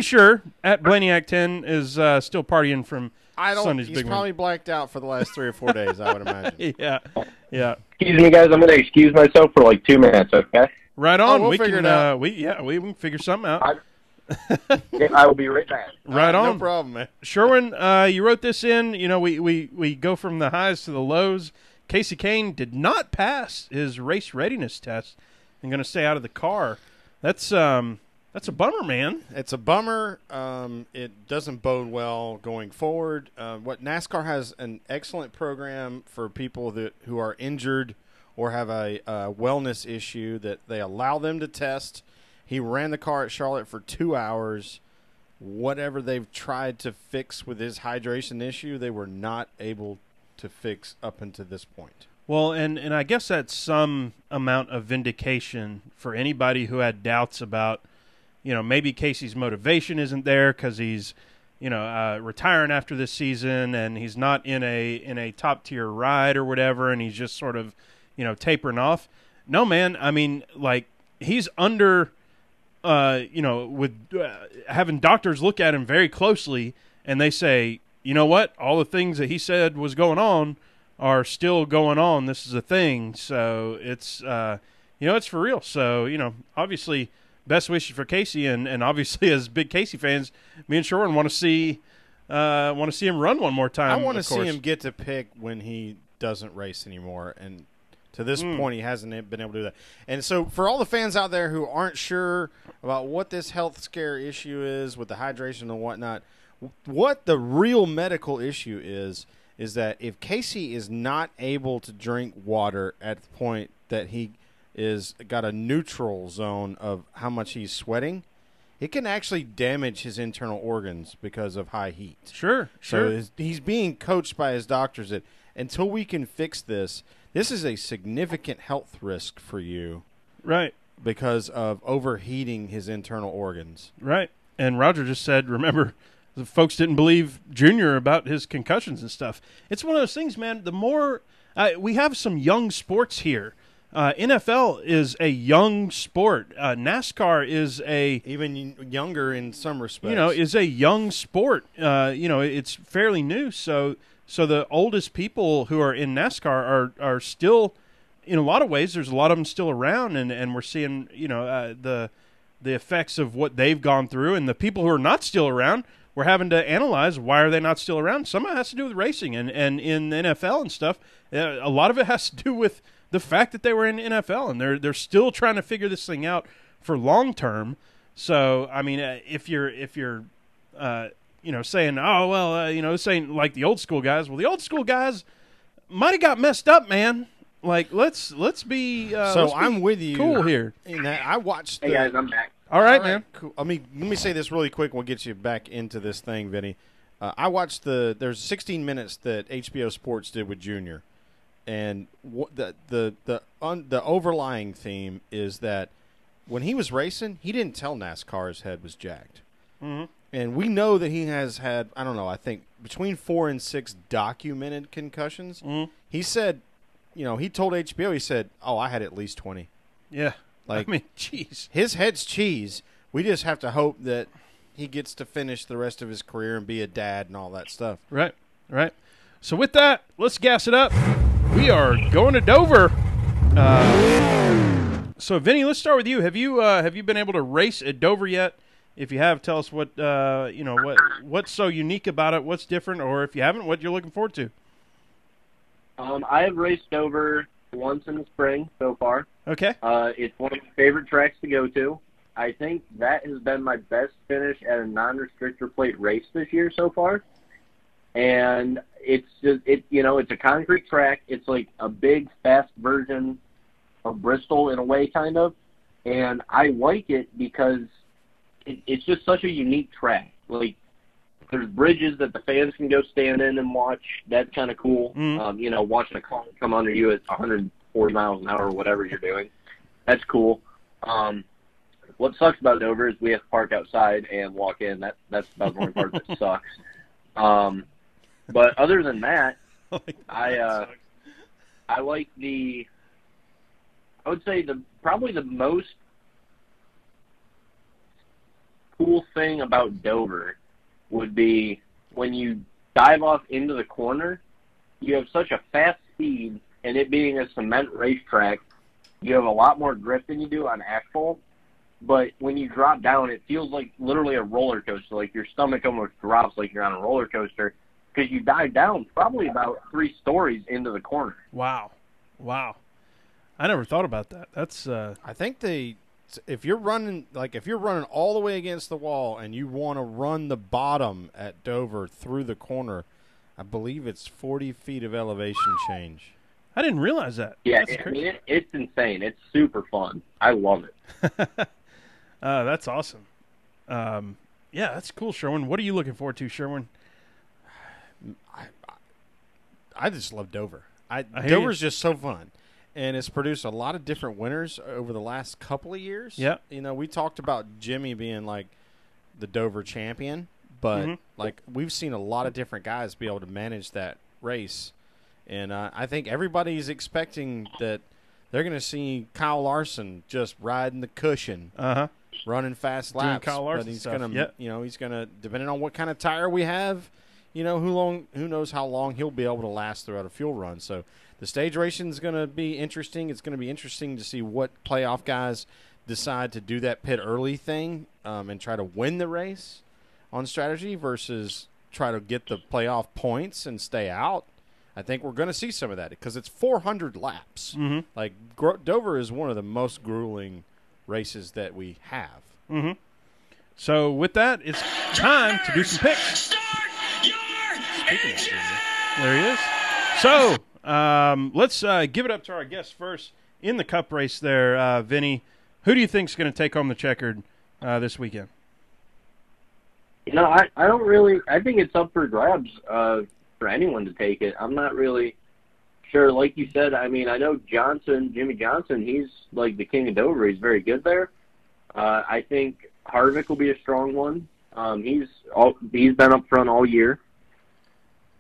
sure at Blaniac 10 is still partying from Sunday's He's big probably blacked out for the last 3 or 4 days, I would imagine. win. Yeah. Excuse me, guys. I'm going to excuse myself for like 2 minutes, okay? Right on. we'll we figure can it out. we can figure something out. I will be right back. Right on. No problem, man. Sherwin, you wrote this in. We go from the highs to the lows. Casey Kane did not pass his race readiness test and going to stay out of the car. That's a bummer, man. It's a bummer. It doesn't bode well going forward. What NASCAR has an excellent program for people who are injured or have a wellness issue that they allow them to test. He ran the car at Charlotte for 2 hours. Whatever they've tried to fix with his hydration issue, they were not able to fix up until this point. Well, and I guess that's some amount of vindication for anybody who had doubts about, maybe Casey's motivation isn't there because he's, retiring after this season and he's not in a top tier ride or whatever, and he's just sort of, tapering off. No, man. I mean, like, he's under, with having doctors look at him very closely, and they say, you know what? All the things that he said was going on are still going on. This is a thing. So it's, it's for real. So, obviously, best wishes for Casey, and obviously as big Casey fans, me and Sherwin want to see him run one more time. I want to see him get to pick when he doesn't race anymore, and to this point he hasn't been able to do that. And so for all the fans out there who aren't sure about what this health scare issue is with the hydration and whatnot, what the real medical issue is that if Casey is not able to drink water at the point that he is got a neutral zone of how much he's sweating, it can actually damage his internal organs because of high heat. Sure. So he's being coached by his doctors that until we can fix this is a significant health risk for you. Right. Because of overheating his internal organs. Right. And Roger just said, remember, the folks didn't believe Junior about his concussions and stuff. It's one of those things, man. The more we have some young sports here. NFL is a young sport. NASCAR is even younger in some respects. Is a young sport. It's fairly new. So the oldest people who are in NASCAR are still, in a lot of ways, there's a lot of them still around, and we're seeing the effects of what they've gone through, and the people who are not still around, we're having to analyze why are they not still around. Some of it has to do with racing, and in the NFL and stuff, a lot of it has to do with the fact that they were in the NFL, and they're still trying to figure this thing out for long term. So I mean, if you're saying, oh well, saying like the old school guys, well, the old school guys might have got messed up, man. Like let's be I'm with you. Cool here. I watched. Hey guys, I'm back. All right, man. Cool. Let me say this really quick. We'll get you back into this thing, Vinny. I watched there's 16 minutes that HBO Sports did with Junior. And the overlying theme is that when he was racing, he didn't tell NASCAR his head was jacked. Mm-hmm. And we know that he has had, I don't know, I think between 4 and 6 documented concussions. Mm-hmm. He said, he told HBO, he said, oh, I had at least 20. Yeah. Like, I mean, jeez. His head's cheese. We just have to hope that he gets to finish the rest of his career and be a dad and all that stuff. Right. So with that, let's gas it up. We are going to Dover. So, Vinny, let's start with you. Have you been able to race at Dover yet? If you have, tell us what's so unique about it, what's different, or if you haven't, what you're looking forward to. I have raced Dover once in the spring so far. Okay. It's one of my favorite tracks to go to. I think that has been my best finish at a non-restrictor plate race this year so far. And it's just it's a concrete track. It's like a big, fast version of Bristol in a way, kind of. And I like it because it's just such a unique track. Like, there's bridges that the fans can go stand in and watch. That's kind of cool. Mm-hmm. Watching a car come under you at 140 miles an hour or whatever you're doing. That's cool. What sucks about Dover is we have to park outside and walk in. That's about the only part that sucks. But other than that, I like I would say probably the most cool thing about Dover would be when you dive off into the corner, you have such a fast speed, and it being a cement racetrack, you have a lot more grip than you do on asphalt. But when you drop down, it feels like literally a roller coaster. Like your stomach almost drops like you're on a roller coaster because you dive down probably about 3 stories into the corner. Wow. I never thought about that. That's I think if you're running all the way against the wall and you want to run the bottom at Dover through the corner, I believe it's 40 feet of elevation change. I didn't realize that. Yeah, that's I mean, it's insane. It's super fun. I love it. That's awesome. Yeah, that's cool, Sherwin. What are you looking forward to, Sherwin? I just love Dover. you. Dover's just so fun. And it's produced a lot of different winners over the last couple of years. Yeah. We talked about Jimmy being like the Dover champion, but Mm-hmm. like we've seen a lot of different guys be able to manage that race. And I think everybody's expecting that they're going to see Kyle Larson just riding the cushion, running fast Doing laps. Kyle Larson but he's stuff. going to, Yep. he's going to, depending on what kind of tire we have, who knows how long he'll be able to last throughout a fuel run. So the stage racing is going to be interesting. It's going to be interesting to see what playoff guys decide to do that pit early thing and try to win the race on strategy versus try to get the playoff points and stay out. I think we're going to see some of that because it's 400 laps. Mm-hmm. Like Dover is one of the most grueling races that we have. Mm-hmm. So with that, it's time to do some picks. Speaking of Jimmy, There he is. So let's give it up to our guest first in the Cup race there, Vinny. Who do you think is going to take home the checkered this weekend? I don't really. I think it's up for grabs for anyone to take it. I'm not really sure. Like you said, I mean, I know Jimmy Johnson, he's like the king of Dover. He's very good there. I think Harvick will be a strong one. He's been up front all year.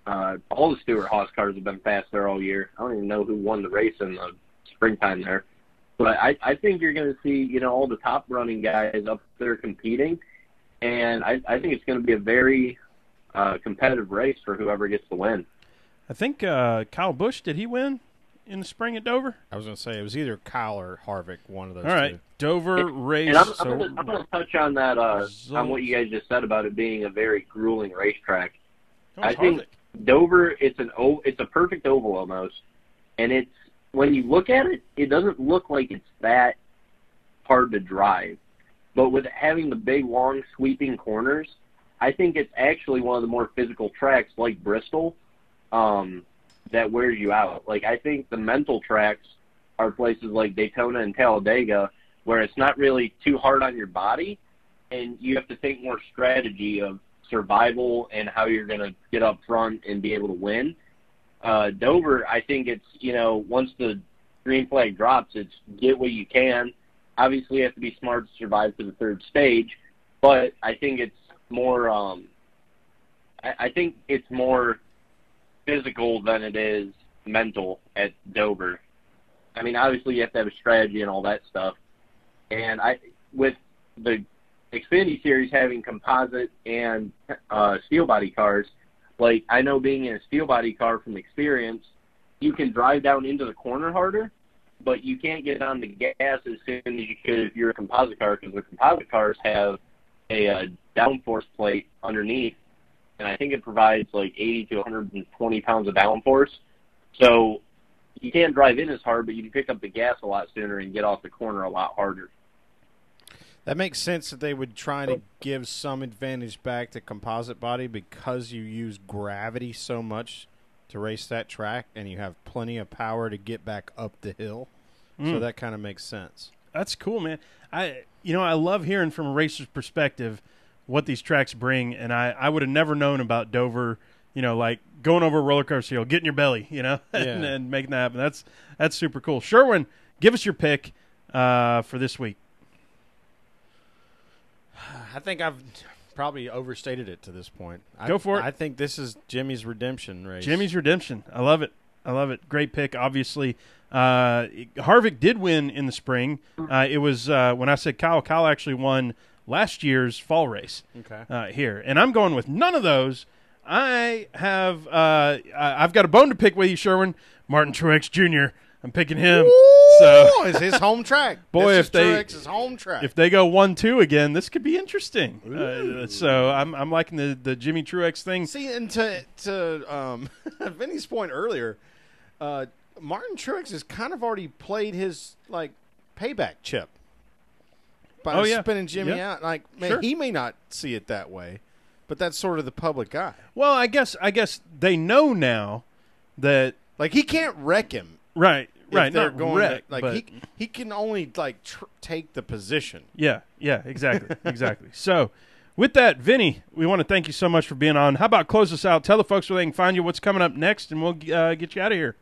All the Stewart Haas cars have been fast there all year. I don't even know who won the race in the springtime there. But I think you're going to see, all the top running guys up there competing. And I think it's going to be a very competitive race for whoever gets the win. I think Kyle Busch, did he win in the spring at Dover? I was going to say it was either Kyle or Harvick, one of those All right, two. Dover race. And I'm going to touch on that, on what you guys just said about it being a very grueling racetrack. I think Dover, it's a perfect oval almost, and it's when you look at it, it doesn't look like it's that hard to drive. But with having the big, long, sweeping corners, I think it's actually one of the more physical tracks like Bristol that wears you out. Like, I think the mental tracks are places like Daytona and Talladega where it's not really too hard on your body, and you have to think more strategy of survival and how you're going to get up front and be able to win. Dover, I think it's, once the green flag drops, it's get what you can. Obviously, you have to be smart to survive to the third stage, but I think it's more I think it's more physical than it is mental at Dover. I mean, obviously, you have to have a strategy and all that stuff. And with the Xfinity Series having composite and steel body cars, like, I know being in a steel body car from experience, you can drive down into the corner harder, but you can't get on the gas as soon as you could if you're a composite car, because the composite cars have a downforce plate underneath, and I think it provides like 80 to 120 pounds of downforce. So you can't drive in as hard, but you can pick up the gas a lot sooner and get off the corner a lot harder. That makes sense that they would try to give some advantage back to composite body because you use gravity so much to race that track, and you have plenty of power to get back up the hill. So that kind of makes sense. That's cool, man. I love hearing from a racer's perspective what these tracks bring, and I would have never known about Dover, like going over a roller coaster hill, getting your belly, and making that happen. That's super cool. Sherwin, give us your pick for this week. I think I've probably overstated it to this point. Go for it. I think this is Jimmy's redemption race. Jimmy's redemption. I love it. Great pick. Obviously, Harvick did win in the spring. It was when I said Kyle actually won last year's fall race. Okay. Here, and I'm going with none of those. I've got a bone to pick with you, Sherwin. Martin Truex Jr. I'm picking him. Ooh, So it's his home track. Boy, this is Truex's home track. If they go 1-2 again, this could be interesting. So I'm liking the Jimmy Truex thing. See, and to Vinny's point earlier, Martin Truex has kind of already played his payback chip by spinning Jimmy out. Like, man, Sure. He may not see it that way, but that's sort of the public eye. Well, I guess they know now that he can't wreck him. Right. They're Not going wreck, to, but he can only take the position. Yeah, exactly. So, with that, Vinny, we want to thank you so much for being on. How about close us out? Tell the folks where they can find you, what's coming up next, and we'll get you out of here.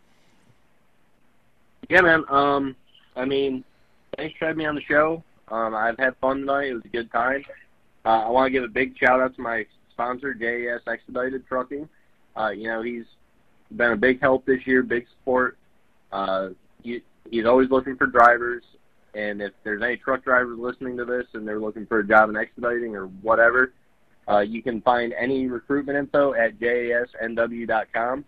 Yeah, man. Thanks for having me on the show. I've had fun tonight. It was a good time. I want to give a big shout out to my sponsor, JAS Expedited Trucking. He's been a big help this year, big support. He's always looking for drivers, and if there's any truck drivers listening to this and they're looking for a job in expediting or whatever, you can find any recruitment info at jasnw.com.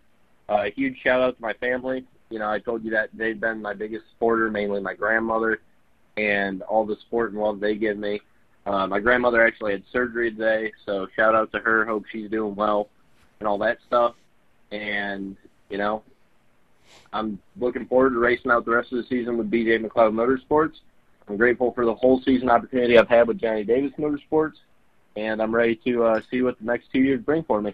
A huge shout out to my family. I told you that they've been my biggest supporter, mainly my grandmother, and all the support and love they give me. My grandmother actually had surgery today, so shout out to her. Hope she's doing well and all that stuff. And, I'm looking forward to racing out the rest of the season with BJ McLeod Motorsports. I'm grateful for the whole season opportunity I've had with Johnny Davis Motorsports, and I'm ready to see what the next 2 years bring for me.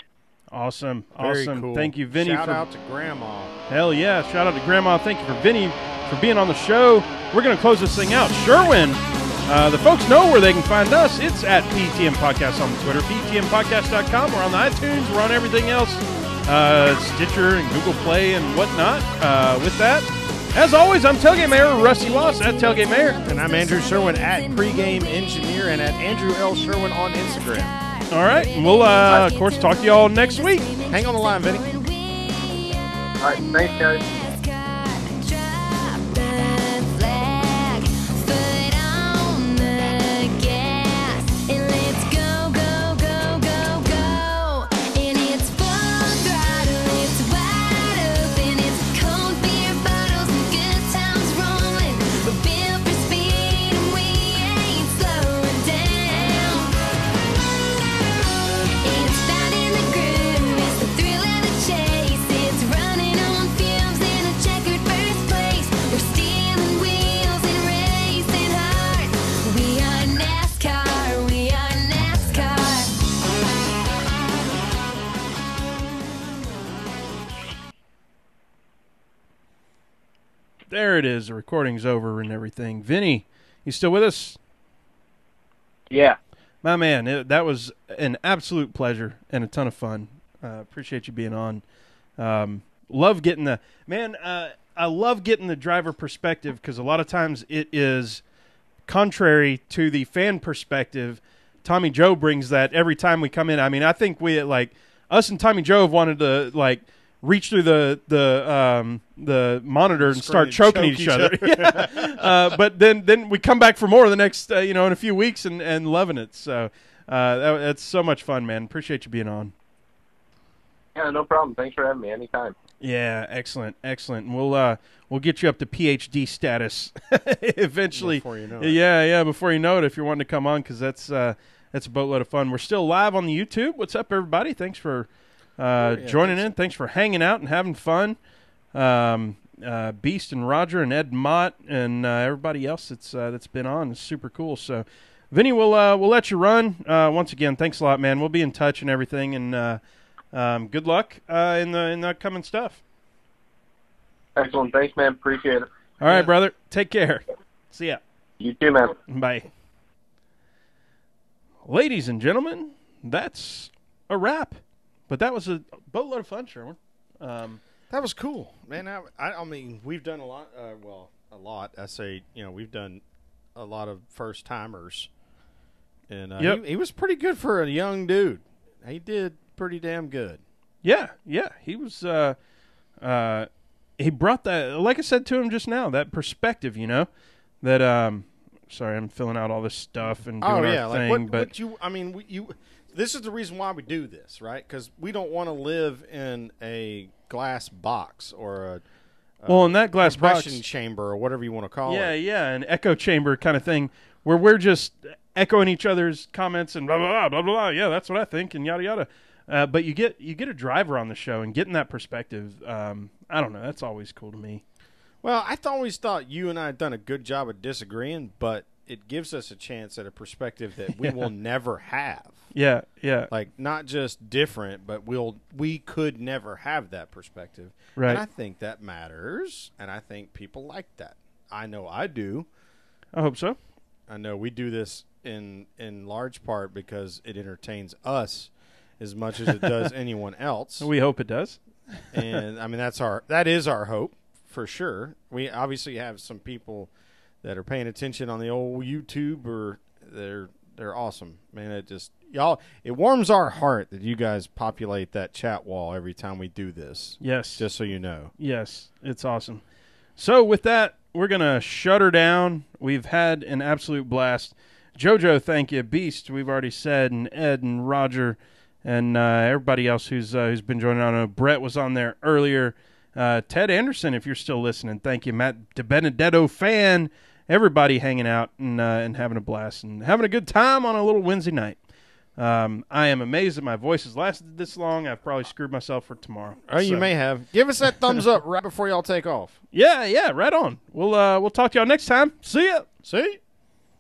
Awesome. Very cool. Thank you, Vinny. Shout out to Grandma. Hell yeah. Shout out to Grandma. Thank you for Vinny for being on the show. We're going to close this thing out. Sherwin, the folks know where they can find us. It's at PTM Podcast on Twitter, PTMPodcast.com. We're on the iTunes. We're on everything else. Stitcher and Google Play and whatnot. With that, as always, I'm Tailgate Mayor Rusty Wallace at Tailgate Mayor. And I'm Andrew Sherwin at Pregame Engineer and at Andrew L. Sherwin on Instagram. All right. And we'll, of course, talk to y'all next week. Hang on the line, Vinny. All right, thanks, guys. There it is. The recording's over and everything. Vinny, you still with us? Yeah. My man, that was an absolute pleasure and a ton of fun. Appreciate you being on. Love getting the I love getting the driver perspective because a lot of times it is contrary to the fan perspective. Tommy Joe brings that every time we come in. I mean, I think we us and Tommy Joe have wanted to reach through the monitor and start choking each other. Yeah. But then we come back for more the next in a few weeks and loving it. So that's so much fun, man. Appreciate you being on. Yeah, no problem. Thanks for having me anytime. Yeah, excellent. And we'll get you up to PhD status eventually. Before you know it. Yeah, before you know it, if you're wanting to come on, because that's a boatload of fun. We're still live on the YouTube. What's up, everybody? Thanks for joining in. Thanks for hanging out and having fun. Beast and Roger and Ed Mott and everybody else that's been on. It's super cool. So, Vinny, we'll let you run. Once again, thanks a lot, man. We'll be in touch and everything, and good luck in the upcoming stuff. Excellent. Thanks, man. Appreciate it. All right, brother. Take care. See ya. You too, man. Bye. Ladies and gentlemen, that's a wrap. But that was a boatload of fun, Sherwin. That was cool, man. I mean, we've done a lot. A lot. I say, we've done a lot of first timers, and yep. he was pretty good for a young dude. He did pretty damn good. Yeah. He was. He brought that, like I said to him just now, that perspective. That. Sorry, I'm filling out all this stuff and doing our thing. But this is the reason why we do this, right? Because we don't want to live in a glass box or in that glass box chamber or whatever you want to call it. Yeah, an echo chamber kind of thing where we're just echoing each other's comments and blah blah blah blah blah. Yeah, that's what I think and yada yada. But you get a driver on the show and getting that perspective. I don't know. That's always cool to me. Well, I always thought you and I had done a good job of disagreeing, but it gives us a chance at a perspective that we will never have. Yeah. Like, not just different, but we could never have that perspective. Right. And I think that matters, and I think people like that. I know I do. I hope so. I know we do this in large part because it entertains us as much as it does anyone else. We hope it does. And, I mean, that is our hope. For sure. We obviously have some people that are paying attention on the old YouTube, or they're awesome. Man, it warms our heart that you guys populate that chat wall every time we do this. Yes. Just so you know. Yes, it's awesome. So with that, we're going to shut her down. We've had an absolute blast. JoJo, thank you. Beast, we've already said, and Ed and Roger and everybody else who's been joining on. Brett was on there earlier. Ted Anderson, if you're still listening, thank you. Matt DiBenedetto fan, everybody hanging out and having a blast and having a good time on a little Wednesday night. I am amazed that my voice has lasted this long. I've probably screwed myself for tomorrow. Oh, you may have. Give us that thumbs up right before y'all take off. Yeah, right on. We'll talk to y'all next time. See ya. See?